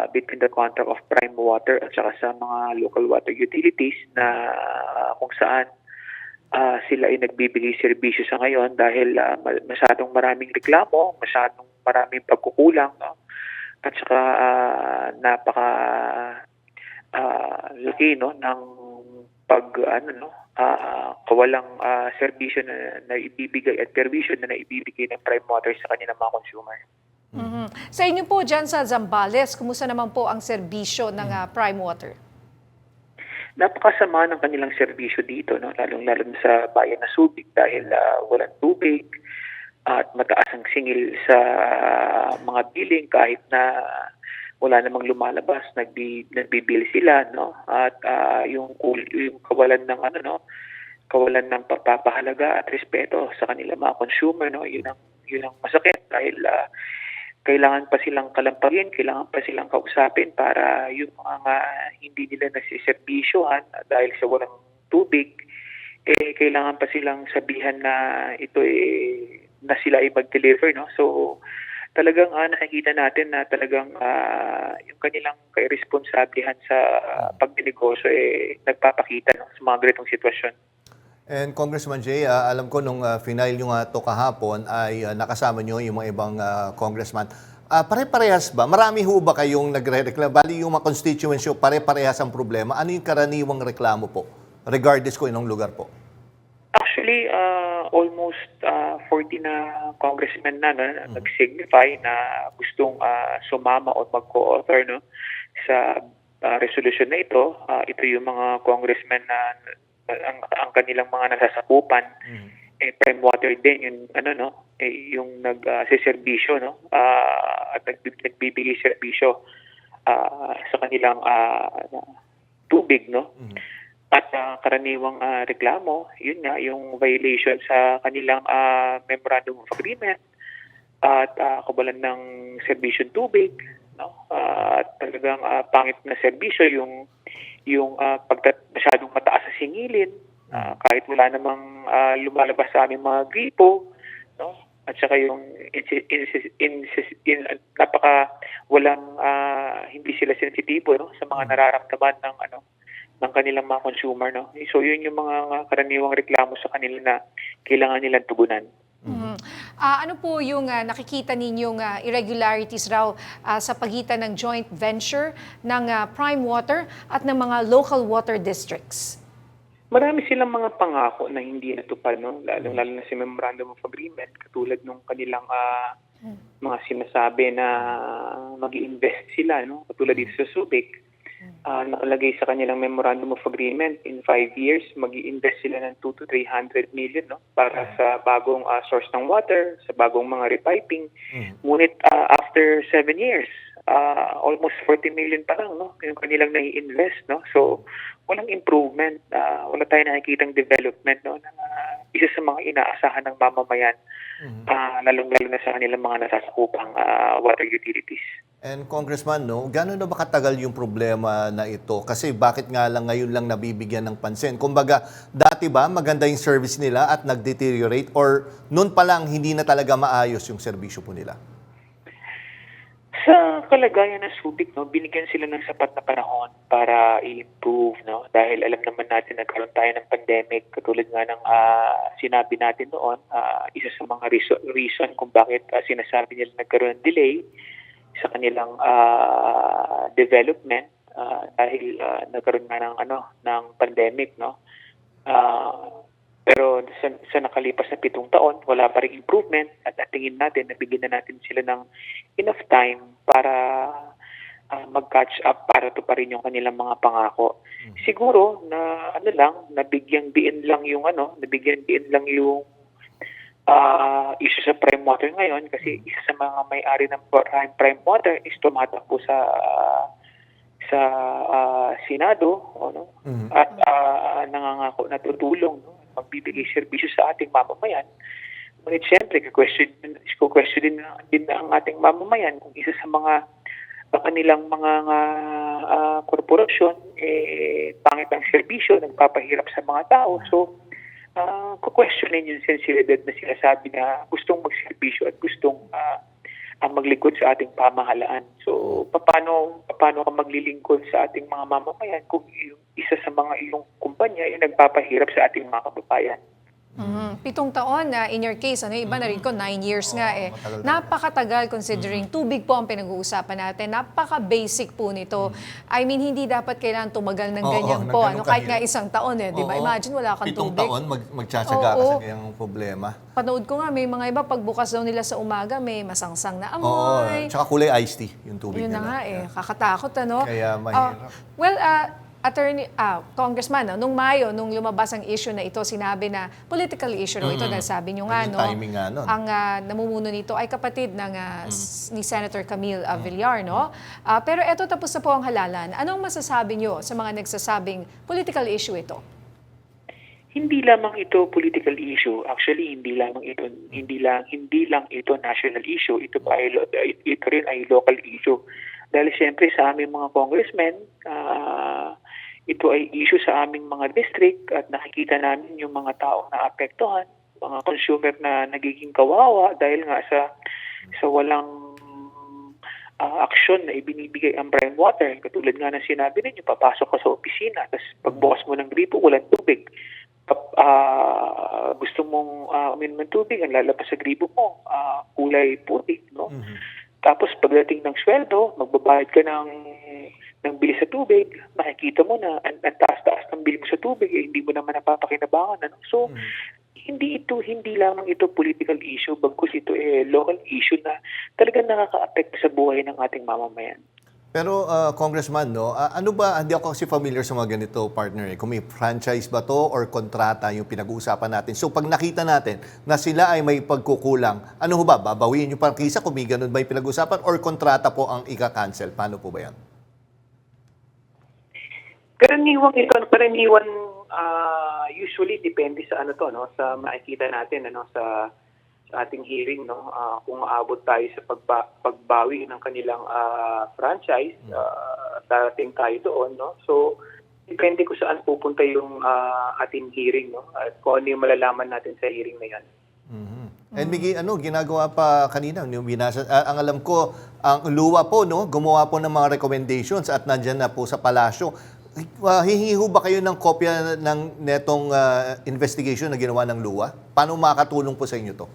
between the contract of Prime Water at saka sa mga local water utilities na kung saan sila ay nagbibigay serbisyo sa ngayon dahil masyadong maraming reklamo, masyadong maraming pagkukulang, at saka napaka laki ng kawalang serbisyo na ibibigay at permission na naibibigay ng Prime Water sa kanilang mga consumer. Sa inyo po dyan sa Zambales, kumusta naman po ang serbisyo ng Prime Water? Napakasama ng kanilang serbisyo dito, lalong-lalo sa bayan na Subic dahil walang tubig at mataas ang singil sa mga billing kahit na wala namang lumalabas, nagbibil sila, at yung kawalan ng kawalan ng pagpapahalaga at respeto sa kanilang mga consumer, yun ang masakit dahil kailangan pa silang kalampagin, kailangan pa silang kausapin para yung mga hindi nila nasiservisyohan dahil sa walang tubig, kailangan pa silang sabihan na ito na sila ay mag-deliver, So talagang nakikita natin na talagang yung kanilang kairesponsablehan sa pagninegosyo nagpapakita sa mga ganitong sitwasyon. And Congressman Jay, alam ko nung final yung to kahapon ay nakasama nyo yung mga ibang congressman. Pare-parehas ba? Marami ho ba kayong nagre-reklamo? Bali yung mga constituency, pare-parehas ang problema. Ano yung karaniwang reklamo po? Regardless ko inong lugar po. Actually, almost 40 na congressmen na nag-signify na gustong sumama o mag-co-author sa resolution na ito. Ito yung mga congressmen na ang kanilang mga nasasakupan Prime Water din yung yung nagseserbisyo at nagbibigay serbisyo sa kanilang tubig at karaniwang reklamo yun nga yung violation sa kanilang memorandum of agreement at kawalan ng serbisyo tubig at talagang pangit na serbisyo yung masyadong mataas sa singilin, kahit wala namang lumalabas sa aming mga gripo, at saka yung walang hindi sila sensitibo sa mga nararamdaman ng kanilang mga consumer. So yun yung mga karaniwang reklamo sa kanila na kailangan nilang tugunan. Ano po yung nakikita ninyong irregularities raw sa pagitan ng joint venture ng Prime Water at ng mga local water districts? Marami silang mga pangako na hindi natupad, lalo na sa Memorandum of Agreement, katulad nung kanilang mga sinasabi na mag-i-invest sila, katulad dito sa Subic. Nakalagay sa kanilang Memorandum of Agreement in 5 years, mag-i-invest sila ng 200 to 300 million para sa bagong source ng water, sa bagong mga repiping. Ngunit after 7 years, almost 40 million pa lang yung kanilang nai-invest. So walang improvement, wala tayong nakikitang development na isa sa mga inaasahan ng mamamayan, lalong-lalo na sa kanilang mga nasasakupang water utilities. And Congressman, gano'n na ba katagal yung problema na ito? Kasi bakit nga lang ngayon lang nabibigyan ng pansin? Kumbaga, dati ba maganda yung service nila at nag-deteriorate or noon pa lang hindi na talaga maayos yung serbisyo po nila? Sa kalagayan ng Subic, binigyan sila ng sapat na panahon para i-improve. Dahil alam naman natin nagkaroon tayo ng pandemic, katulad nga ng sinabi natin noon, isa sa mga reason kung bakit sinasabi nila nagkaroon ng delay sa kanilang development dahil nagkaroon nga ng pandemic, pero sa nakalipas na 7 taon, wala pa ring improvement at tingin natin, nabigyan na natin sila ng enough time para mag-catch up para tuparin yung kanilang mga pangako. Siguro na nabigyan diin lang yung issue sa Prime Water ngayon kasi isa sa mga may-ari ng Prime Water is tumatakbo sa Senado at nangangako na tutulong magbibigay serbisyo sa ating mamamayan. Ngunit siyempre, question din na ang ating mamamayan kung isa sa mga kanilang mga korporasyon, pangit ang serbisyo, nagpapahirap sa mga tao. So, questionin yung sensibilidad na sinasabi na gustong magserbisyo at gustong maglingkod sa ating pamahalaan. So, paano ka maglilingkod sa ating mga mamamayan kung isa sa mga iyong kumpanya ay nagpapahirap sa ating mga kababayan? 7 taon na in your case, iba na rin ko, 9 years nga eh. Napakatagal considering tubig po ang pinag-uusapan natin. Napaka-basic po nito. I mean, hindi dapat kailangan tumagal ng ganyan po. Kahit nga isang taon di ba? Imagine wala kang 7 tubig. taon, magtsatsaga ka sa ganyang problema. Panood ko nga, may mga iba, pagbukas daw nila sa umaga, may masangsang na Oo, amoy. tsaka kulay iced tea yung tubig Yun nila. na nga kakatakot Kaya mahirap. Congressman, nung Mayo, nung lumabas ang issue na ito, sinabi na political issue ito dahil sabi nyo nga, Yung timing nga nun. ang namumuno nito ay kapatid ng ni Senator Camille Villar, no? Pero eto, tapos na po ang halalan. Anong masasabi nyo sa mga nagsasabing political issue ito? Hindi lamang ito political issue. Actually, hindi lang ito national issue. Ito rin ay local issue. Dahil siyempre sa aming mga congressmen, ito ay issue sa aming mga district at nakikita namin yung mga taong naapektuhan, mga consumer na nagiging kawawa dahil nga sa walang aksyon na ibinibigay ang prime water. Katulad nga ng sinabi ninyo, papasok ka sa opisina, tapos pagbukas mo ng gripo, walang tubig. Gusto mong uminom ng tubig, ang lalabas sa gripo mo, kulay puti, no? Tapos pagdating ng sweldo, magbabayad ka ng bilis sa tubig, makikita mo na ang taas-taas ng bill mo sa tubig, hindi mo naman napapakinabangan. So, hindi lamang ito political issue, bagkus ito local issue na talagang nakaka-apekto sa buhay ng ating mamamayan. Pero Congressman, ano ba, hindi ako kasi familiar sa mga ganito, partner. Kung may franchise ba to or kontrata yung pinag-uusapan natin. So pag nakita natin na sila ay may pagkukulang, ano ba, babawiin yung prangkisa kung may ganun ba yung pinag-uusapan or kontrata po ang ika-cancel? Paano po ba yan? Karaniwan usually depende sa sa makikita natin sa ating hearing kung aabot tayo sa pagbawi ng kanilang franchise, darating tayo doon So depende kung saan pupunta yung ating hearing at kung ano yung malalaman natin sa hearing na yan. And may ginagawa pa kanina, yung binasa, ang alam ko, ang luwa po, gumawa po ng mga recommendations at nandyan na po sa palasyo. Hihingi ba kayo ng kopya ng netong investigation na ginawa ng luwa? Paano makakatulong po sa inyo to?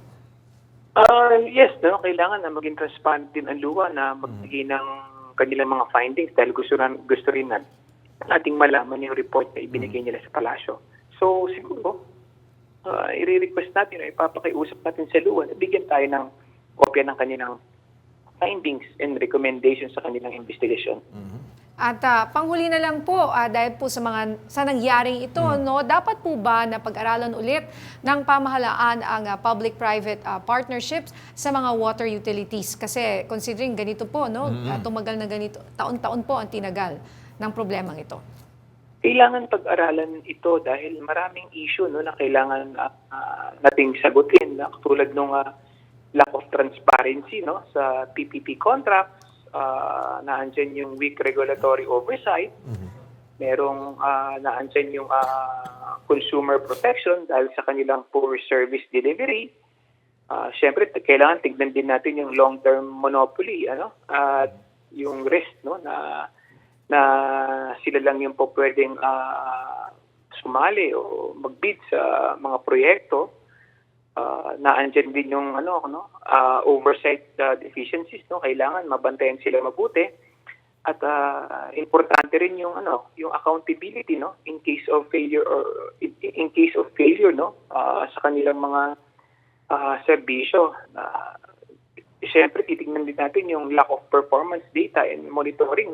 Yes, kailangan na maging transparent din ang luwa na magbigay ng kanilang mga findings dahil gusto rin nating malaman yung report na ibinigay nila sa palasyo. So siguro, i-request natin o ipapakiusap natin sa luwa na bigyan tayo ng kopya ng kanilang findings and recommendations sa kanilang investigation. At panghuli na lang po, dahil po sa nangyaring ito, dapat po ba na pag-aralan ulit ng pamahalaan ang public-private partnerships sa mga water utilities? Kasi considering ganito po, tumagal na ganito, taon-taon po ang tinagal ng problemang ito. Kailangan pag-aralan ito dahil maraming issue na kailangan nating sagutin, tulad ng lack of transparency sa PPP contracts, naandyan yung weak regulatory oversight, merong naandyan yung consumer protection dahil sa kanilang poor service delivery. Siyempre, kailangan tignan din natin yung long-term monopoly at yung risk na sila lang yung po pwedeng sumali o mag-bid sa mga proyekto. Naandyan din yung oversight deficiencies, kailangan mabantayan sila mabuti at importante rin yung yung accountability in case of failure sa kanilang mga serbisyo. Siyempre titingnan din natin yung lack of performance data and monitoring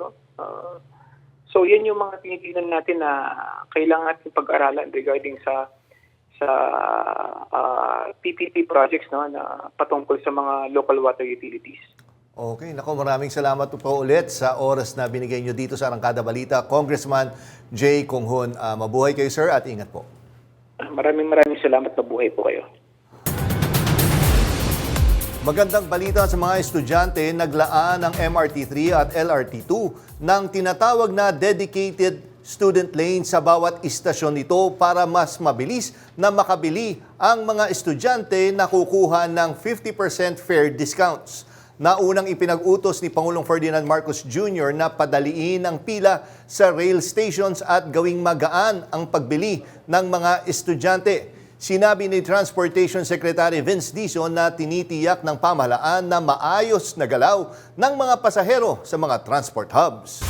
so yan yung mga tinitingnan natin na kailangan natin pag-aralan regarding sa PPP projects na patungkol sa mga local water utilities. Okay, maraming salamat po ulit sa oras na binigay nyo dito sa Arangkada Balita. Congressman Jay Conghon, mabuhay kayo sir at ingat po. Maraming salamat. Mabuhay po kayo. Magandang balita sa mga estudyante, naglaan ng MRT3 at LRT2 ng tinatawag na dedicated student lane sa bawat istasyon nito para mas mabilis na makabili ang mga estudyante na kukuha ng 50% fare discounts. Naunang ipinag-utos ni Pangulong Ferdinand Marcos Jr. na padaliin ang pila sa rail stations at gawing magaan ang pagbili ng mga estudyante. Sinabi ni Transportation Secretary Vince Dizon na tinitiyak ng pamahalaan na maayos na galaw ng mga pasahero sa mga transport hubs.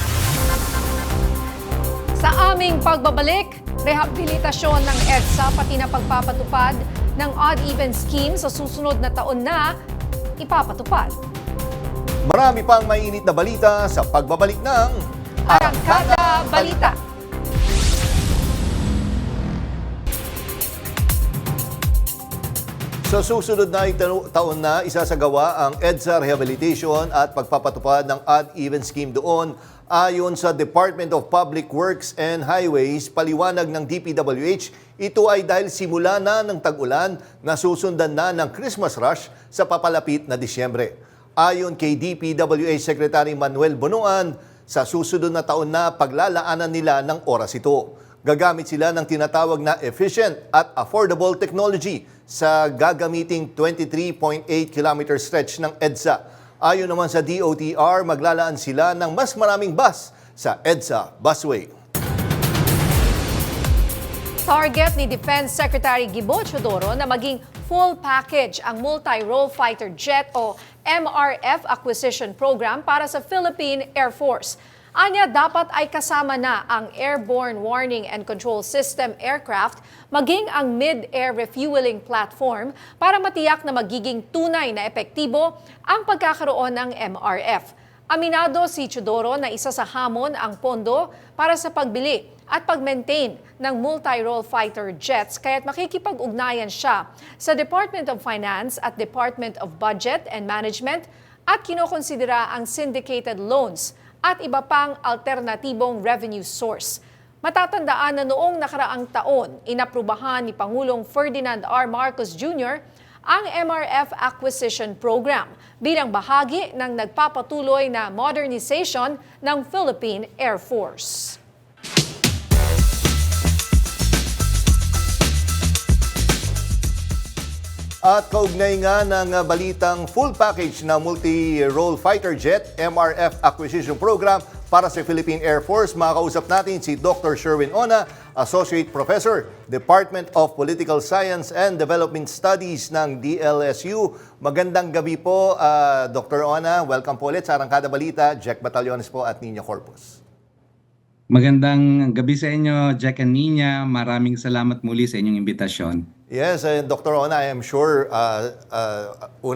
Sa aming pagbabalik, rehabilitasyon ng EDSA pati na pagpapatupad ng odd-even scheme sa susunod na taon na ipapatupad. Marami pang mainit na balita sa pagbabalik ng Arangkada Balita. Sa susunod na taon na, isasagawa ang EDSA rehabilitation at pagpapatupad ng odd-even scheme doon. Ayon sa Department of Public Works and Highways, paliwanag ng DPWH, ito ay dahil simula na ng tag-ulan na susundan na ng Christmas rush sa papalapit na Disyembre. Ayon kay DPWH Secretary Manuel Bonoan, sa susunod na taon na paglalaanan nila ng oras ito. Gagamit sila ng tinatawag na efficient at affordable technology sa gagamiting 23.8 km stretch ng EDSA. Ayon naman sa DOTR, maglalaan sila ng mas maraming bus sa EDSA busway. Target ni Defense Secretary Gibo Teodoro na maging full package ang Multi-Role Fighter Jet o MRF acquisition program para sa Philippine Air Force. Anya, dapat ay kasama na ang Airborne Warning and Control System aircraft maging ang mid-air refueling platform para matiyak na magiging tunay na epektibo ang pagkakaroon ng MRF. Aminado si Teodoro na isa sa hamon ang pondo para sa pagbili at pag-maintain ng multi-role fighter jets kaya't makikipag-ugnayan siya sa Department of Finance at Department of Budget and Management at kinokonsidera ang syndicated loans at iba pang alternatibong revenue source. Matatandaan na noong nakaraang taon, inaprubahan ni Pangulong Ferdinand R. Marcos Jr. ang MRF Acquisition Program bilang bahagi ng nagpapatuloy na modernization ng Philippine Air Force. At kaugnay nga ng balitang full package na multi-role fighter jet MRF acquisition program para sa Philippine Air Force, makakausap natin si Dr. Sherwin Ona, Associate Professor, Department of Political Science and Development Studies ng DLSU. Magandang gabi po, Dr. Ona. Welcome po ulit sa Arangkada Balita. Jack Batallones po at Nina Corpus. Magandang gabi sa inyo, Jack and Nina. Maraming salamat muli sa inyong imbitasyon. Yes, Dr. Ona, I am sure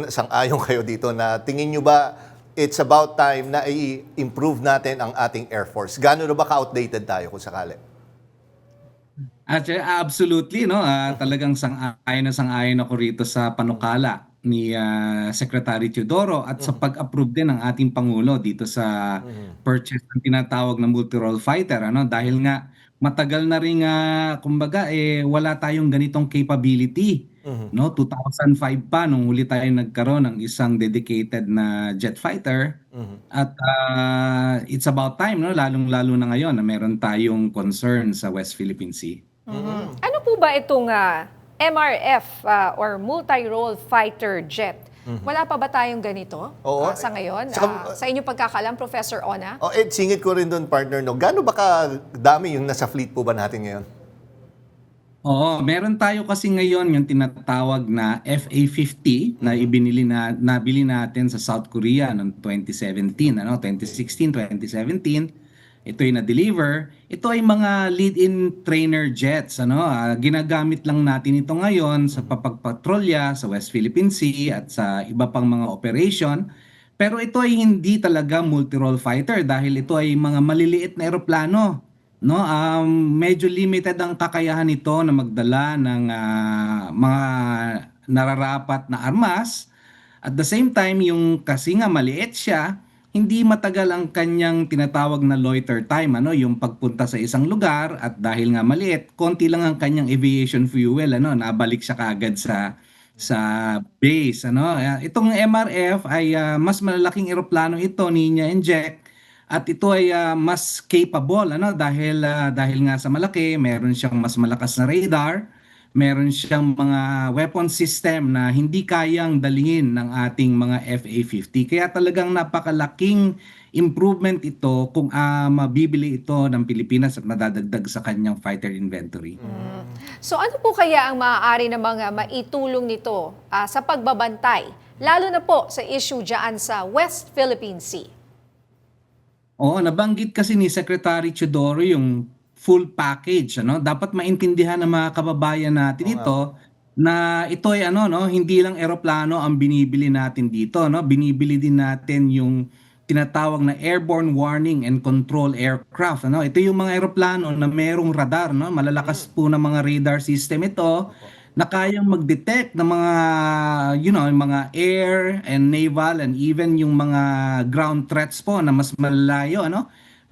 sang-ayon kayo dito na tingin nyo ba it's about time na i-improve natin ang ating Air Force? Gano'n na ba ka-outdated tayo kung sakali? Absolutely, no? Talagang sang-ayon ako rito sa panukala ni Secretary Teodoro at sa pag-approve din ng ating Pangulo dito sa purchase ng tinatawag na multi-role fighter. Dahil nga matagal na rin kumbaga wala tayong ganitong capability. No, 2005 pa nung huli tayo nagkaroon ng isang dedicated na jet fighter. At it's about time, no, lalong-lalo na ngayon na meron tayong concern sa West Philippine Sea. Ano po ba itong MRF or multi-role fighter jet? Wala pa ba tayong ganito sa ngayon? Sa inyong pagkakalam, Professor Ona? Singit ko rin doon, partner. No? Gano'n ba kadami yung nasa fleet po ba natin ngayon? Oo, meron tayo kasi ngayon yung tinatawag na FA-50 na nabili natin sa South Korea noong 2017, 2016, 2017. Ito ay na-deliver. Ito ay mga lead-in trainer jets. Ginagamit lang natin ito ngayon sa papagpatrolya sa West Philippine Sea at sa iba pang mga operation. Pero ito ay hindi talaga multi-role fighter dahil ito ay mga maliliit na eroplano. Medyo limited ang kakayahan nito na magdala ng mga nararapat na armas. At the same time, kasi nga maliit siya, hindi matagal ang kanyang tinatawag na loiter time, yung pagpunta sa isang lugar, at dahil nga maliit, konti lang ang kanyang aviation fuel, nabalik siya kaagad sa base, Itong MRF ay mas malalaking eroplano ito, Nina and Jack, at ito ay mas capable, dahil nga sa malaki, meron siyang mas malakas na radar, meron siyang mga weapon system na hindi kayang dalhin ng ating mga FA-50. Kaya talagang napakalaking improvement ito kung mabibili ito ng Pilipinas at madadagdag sa kanyang fighter inventory. So ano po kaya ang maaari na mga maitulong nito sa pagbabantay, lalo na po sa issue dyan sa West Philippine Sea? Oo, nabanggit kasi ni Secretary Teodoro yung full package, Dapat maintindihan ng mga kababayan natin ito na ito ay hindi lang eroplano ang binibili natin dito, Binibili din natin yung tinatawag na airborne warning and control aircraft, Ito yung mga eroplano na merong radar, Malalakas po na mga radar system ito na kayang mag-detect ng mga mga air and naval and even yung mga ground threats po na mas malalayo,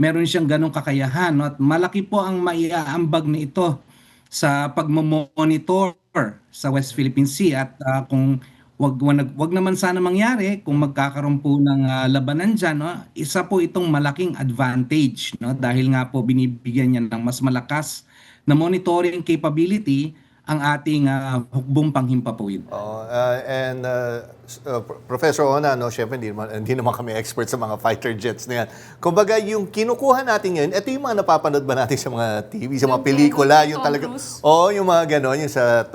Meron siyang ganong kakayahan, at malaki po ang maiaambag nito sa pagmamonitor sa West Philippine Sea, at kung wag naman sana mangyari kung magkakaroon po ng labanan dyan, isa po itong malaking advantage, dahil nga po binibigyan niya ng mas malakas na monitoring capability ang ating hukbong panghimpapawid. Professor Ona, syempre hindi naman kami expert sa mga fighter jets na yan. Kumbaga, yung kinukuha natin ngayon, ito yung mga napapanood ba natin sa mga TV, sa mga pelikula, yung talaga, yung mga gano'n, yung sa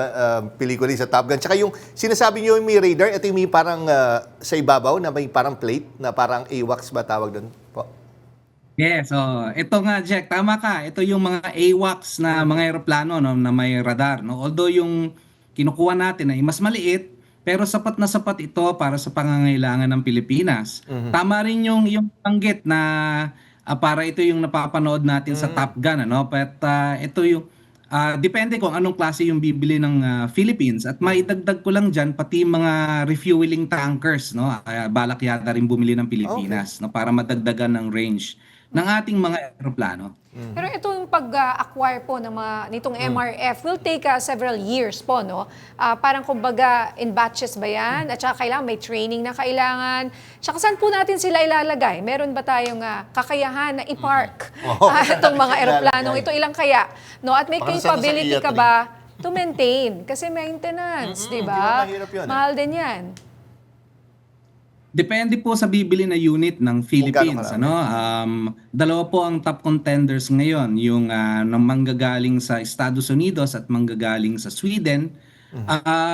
pelikula, sa Top Gun. Tsaka yung sinasabi niyo yung may radar, ito yung may parang sa ibabaw na may parang plate, na parang AWACS ba tawag doon po? Yes, so ito nga, Jack, tama ka. Ito yung mga AWACS na mga eroplano na may radar, Although yung kinukuha natin ay mas maliit, pero sapat na sapat ito para sa pangangailangan ng Pilipinas. Tama rin yung banggit na para ito yung napapanood natin sa Top Gun, But ito yung depende kung anong klase yung bibili ng Philippines, at maidagdag ko lang diyan pati mga refueling tankers, balak yata rin bumili ng Pilipinas, para madagdagan ng range ng ating mga eroplano. Pero itong pag-acquire po ng nitong MRF will take several years po, Parang kumbaga in batches ba yan? At saka kailangan may training na kailangan. Tsaka saan po natin sila ilalagay? Meron ba tayong kakayahan na i-park itong mga eroplanong ito? Ilang kaya? At may capability ka ba to maintain? Kasi maintenance, di ba? Mahal din yan. Depende po sa bibili na unit ng Philippines, dalawa po ang top contenders ngayon, yung manggagaling sa Estados Unidos at manggagaling sa Sweden.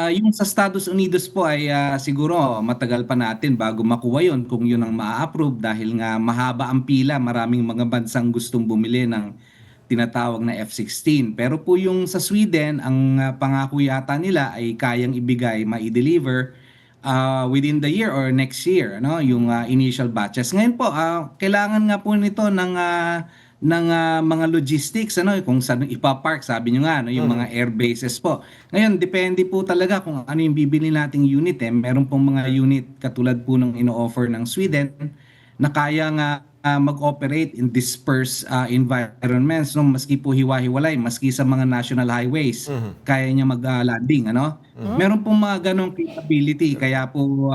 Yung sa Estados Unidos po ay siguro matagal pa natin bago makuha yun kung yun ang ma-approve, dahil nga mahaba ang pila, maraming mga bansang gustong bumili ng tinatawag na F-16. Pero po yung sa Sweden, ang pangako yata nila ay kayang ibigay, ma-deliver within the year or next year, yung initial batches. Ngayon po, kailangan nga po nito ng mga logistics, kung saan ipapark, sabi nyo nga, yung mga air bases po. Ngayon, depende po talaga kung ano yung bibili nating unit. Meron pong mga unit katulad po ng ino-offer ng Sweden na kaya nga mag-operate in dispersed environments, maski po hiwa-hiwalay, maski sa mga national highways, kaya niya mag-landing, Meron pong mga ganong capability, kaya po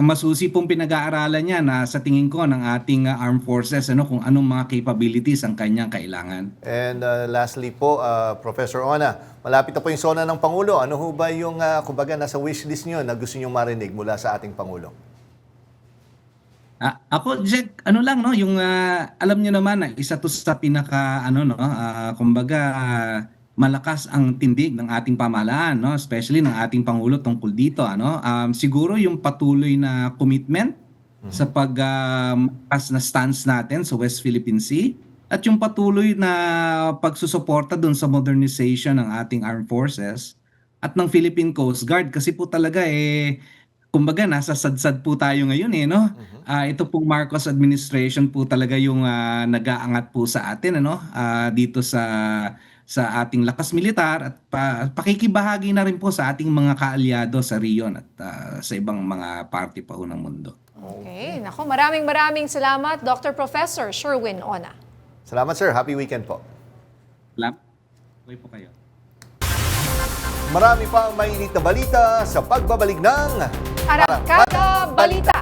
masusi pong pinag-aaralan niya na sa tingin ko ng ating armed forces, kung anong mga capabilities ang kanyang kailangan. And lastly po, Professor Ona, malapit na po yung SONA ng Pangulo. Ano ho ba yung, kumbaga, nasa wishlist niyo na gusto niyo marinig mula sa ating Pangulo? Ako, Jack, yung alam niyo naman na isa to sa pinaka kumbaga malakas ang tindig ng ating pamahalaan, especially ng ating Pangulo tungkol dito, siguro yung patuloy na commitment sa pagpas na stance natin sa West Philippine Sea, at yung patuloy na pagsusuporta doon sa modernization ng ating armed forces at ng Philippine Coast Guard, kasi po talaga kumbaga nasa sadsad po tayo ngayon ito pong Marcos administration po talaga yung nag-aangat po sa atin dito sa sa ating lakas militar at pakikibahagi na rin po sa ating mga kaalyado sa riyon at sa ibang mga party pa ho ng mundo. Okay, nako, maraming salamat, Dr. Professor Sherwin Ona. Salamat sir, happy weekend po. Salamat. Okay po kayo. Marami pa ang mainit na balita sa pagbabalik ng Arangkada Balita.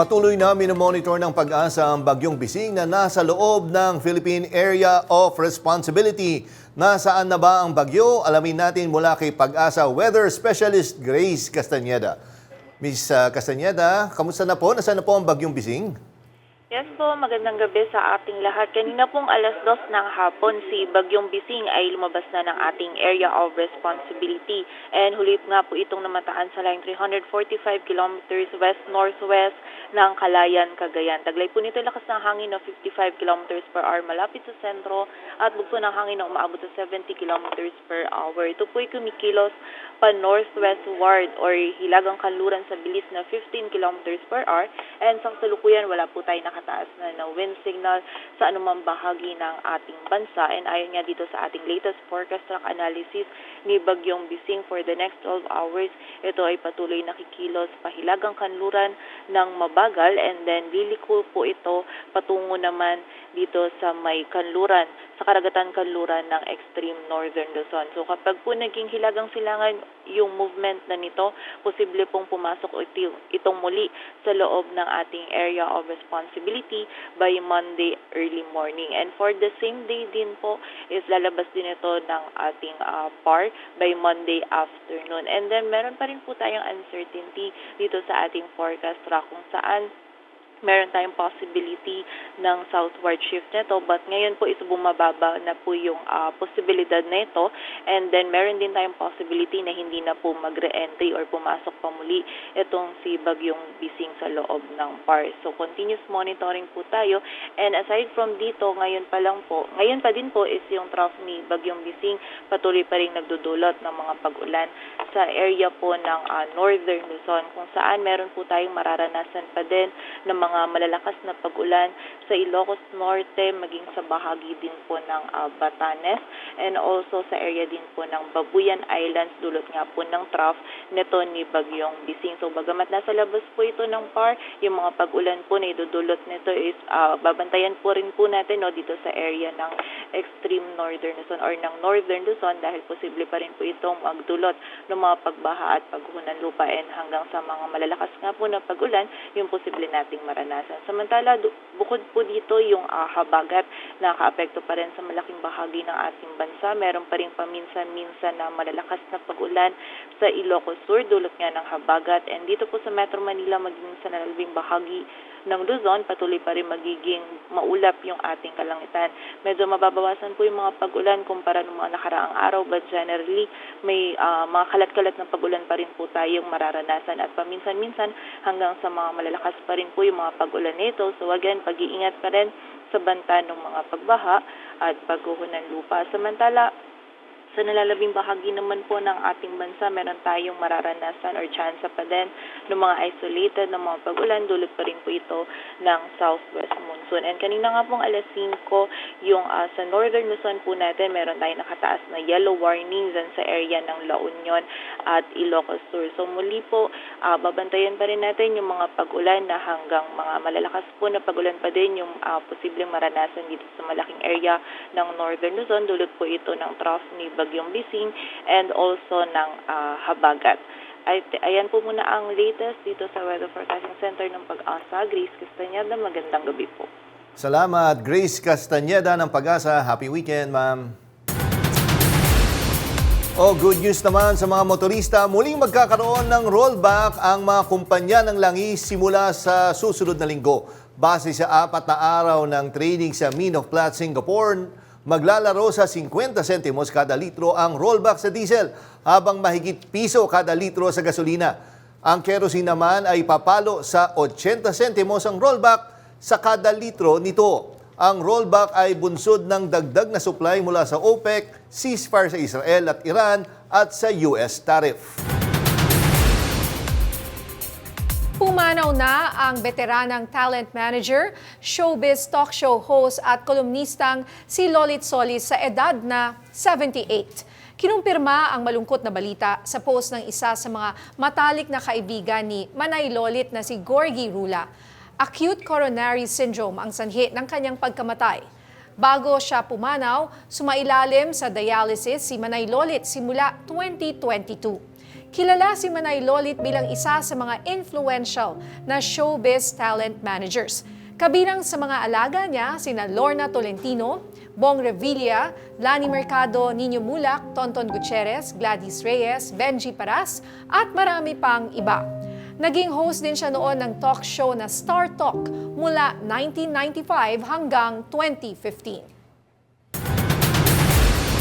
Patuloy na minomonitor ng Pag-asa ang bagyong Bising na nasa loob ng Philippine Area of Responsibility. Nasaan na ba ang bagyo? Alamin natin mula kay Pag-asa Weather Specialist Grace Castañeda. Miss Castañeda, kamusta na po? Nasaan na po ang bagyong Bising? Yes po, magandang gabi sa ating lahat. Kanina pong 2:00 ng hapon, si Bagyong Bising ay lumabas na ng ating area of responsibility. And huli nga po itong namataan sa line 345 kilometers west-northwest ng Calayan, Cagayan. Taglay po nito lakas ng hangin na 55 kilometers per hour malapit sa sentro at bugso ng hangin na umaabot sa 70 kilometers per hour. Ito po ay kumikilos pa northwestward or hilagang kanluran sa bilis na 15 kilometers per hour. And sa kasalukuyan, wala po tayo nakataas na wind signal sa anumang bahagi ng ating bansa. And ayon nga dito sa ating latest forecast track analysis ni Bagyong Bising for the next 12 hours, ito ay patuloy nakikilos pahilagang kanluran ng mabagal and then liliko po ito patungo naman dito sa may kanluran, sa karagatan kanluran ng extreme northern Luzon. So kapag po naging hilagang silangan yung movement na nito, posible pong pumasok itong muli sa loob ng ating area of responsibility by Monday early morning. And for the same day din po is lalabas din ito ng ating PAR by Monday afternoon. And then meron pa rin po tayong uncertainty dito sa ating forecast track kung saan meron tayong possibility ng southward shift nito, but ngayon po is bumababa na po yung posibilidad nito, and then meron din tayong possibility na hindi na po magre-entry or pumasok pa muli itong si Bagyong Bising sa loob ng PAR. So continuous monitoring po tayo, and aside from dito, ngayon pa din po is yung trough ni Bagyong Bising patuloy pa rin nagdudulot ng mga pag-ulan sa area po ng northern Luzon, kung saan meron po tayong mararanasan pa din ng mga malalakas na pag-ulan sa Ilocos Norte, maging sa bahagi din po ng Batanes, and also sa area din po ng Babuyan Islands, dulot nga po ng trough nito ni Bagyong Bising. So bagamat nasa labas po ito ng PAR, yung mga pag-ulan po na idudulot nito is babantayan po rin po natin dito sa area ng extreme northern Luzon or ng northern Luzon, dahil posible pa rin po itong magdulot ng mga pagbaha at pagguho ng lupa, and hanggang sa mga malalakas nga po na pag-ulan, yung posible nating maranasan. Samantala, bukod po dito yung habagat, nakaapekto pa rin sa malaking bahagi ng ating bansa. Meron pa rin paminsan-minsan na malalakas na pag-ulan sa Ilocos Sur, dulot nga ng habagat. And dito po sa Metro Manila, maging sa nalalabing bahagi ng Luzon, patuloy pa rin magiging maulap yung ating kalangitan. Medyo mababawasan po yung mga pag-ulan kumpara ng mga nakaraang araw, but generally may mga kalat-kalat na pag-ulan pa rin po tayong mararanasan, at paminsan-minsan hanggang sa mga malalakas pa rin po yung mga pag-ulan nito. So again, pag-iingat pa rin sa banta ng mga pagbaha at pagguho ng lupa. Samantala, sa nalalabing bahagi naman po ng ating bansa, meron tayong mararanasan or chance pa din ng mga isolated na mga pag-ulan, dulot pa rin po ito ng southwest monsoon. And kanina nga pong 5:00, yung sa northern Luzon po natin, meron tayong nakataas na yellow warning dyan sa area ng La Union at Ilocos Sur. So muli po, babantayan pa rin natin yung mga pag-ulan na hanggang mga malalakas po na pag-ulan pa din yung posibleng maranasan dito sa malaking area ng northern Luzon, dulot po ito ng trough ni Bagyong Bising and also ng habagat. Ayan po muna ang latest dito sa Weather Forecasting Center ng Pag-asa. Grace Castañeda, magandang gabi po. Salamat, Grace Castañeda ng Pag-asa. Happy weekend, ma'am. Good news naman sa mga motorista, muling magkakaroon ng rollback ang mga kumpanya ng langis simula sa susunod na linggo. Base sa 4 na araw ng trading sa Min of Plath, Singapore, maglalaro sa 50 sentimos kada litro ang rollback sa diesel, habang mahigit piso kada litro sa gasolina. Ang kerosene naman ay papalo sa 80 sentimos ang rollback sa kada litro nito. Ang rollback ay bunsod ng dagdag na supply mula sa OPEC, ceasefire sa Israel at Iran at sa US tariff. Pumanaw na ang veteranang talent manager, showbiz talk show host at kolumnistang si Lolit Solis sa edad na 78. Kinumpirma ang malungkot na balita sa post ng isa sa mga matalik na kaibigan ni Manay Lolit na si Gorgie Rula. Acute coronary syndrome ang sanhi ng kanyang pagkamatay. Bago siya pumanaw, sumailalim sa dialysis si Manay Lolit simula 2022. Kilala si Manay Lolit bilang isa sa mga influential na showbiz talent managers. Kabilang sa mga alaga niya sina Lorna Tolentino, Bong Revilla, Lani Mercado, Nino Mulak, Tonton Gutierrez, Gladys Reyes, Benji Paras at marami pang iba. Naging host din siya noon ng talk show na Star Talk mula 1995 hanggang 2015.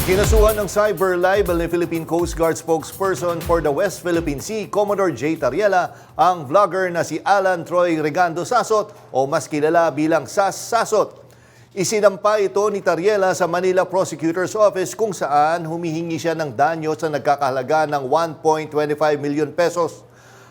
Kinasuhan ng cyber libel ni Philippine Coast Guard spokesperson for the West Philippine Sea, Commodore J. Tariela, ang vlogger na si Alan Troy Regando Sasot o mas kilala bilang Sas Sasot. Isinampa ito ni Tariela sa Manila Prosecutor's Office kung saan humihingi siya ng danyo sa nagkakahalaga ng 1.25 million pesos.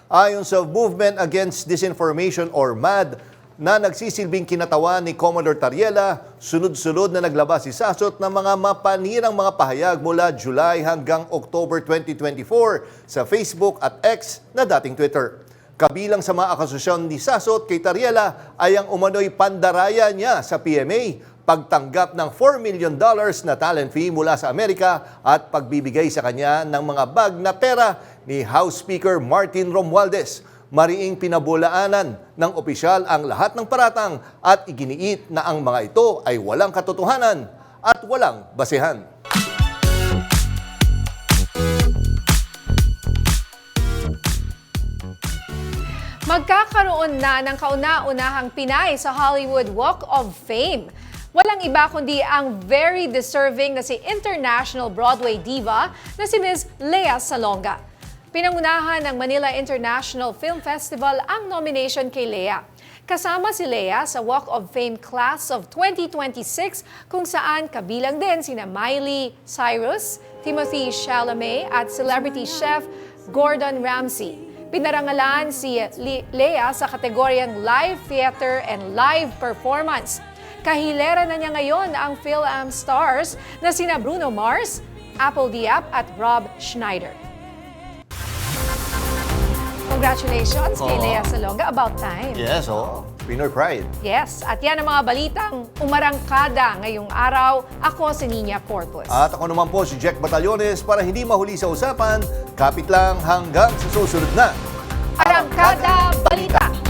Ayon sa Movement Against Disinformation or MAD, na nagsisilbing kinatawan ni Commodore Tariela, sunod-sunod na naglabas si Sasot ng mga mapanirang mga pahayag mula July hanggang October 2024 sa Facebook at X na dating Twitter. Kabilang sa mga akusasyon ni Sasot kay Tariela ay ang umano'y pandaraya niya sa PMA, pagtanggap ng $4 million na talent fee mula sa Amerika at pagbibigay sa kanya ng mga bag na pera ni House Speaker Martin Romualdez. Mariing pinabulaanan ng opisyal ang lahat ng paratang at iginiit na ang mga ito ay walang katotohanan at walang basehan. Magkakaroon na ng kauna-unahang Pinay sa Hollywood Walk of Fame. Walang iba kundi ang very deserving na si international Broadway diva na si Ms. Lea Salonga. Pinangunahan ng Manila International Film Festival ang nomination kay Lea. Kasama si Lea sa Walk of Fame Class of 2026 kung saan kabilang din sina Miley Cyrus, Timothy Chalamet at celebrity chef Gordon Ramsay. Pinarangalan si Lea sa kategoryang Live Theater and Live Performance. Kahilera na niya ngayon ang Phil-Am stars na sina Bruno Mars, Apple Diab at Rob Schneider. Congratulations kay Lea Salonga. About time. Yes, Pinoy Pride. Yes, at yan ang mga balitang umarangkada ngayong araw. Ako si Nina Corpus. At ako naman po si Jack Batallones. Para hindi mahuli sa usapan, kapit lang hanggang sa susunod na Arangkada Balita.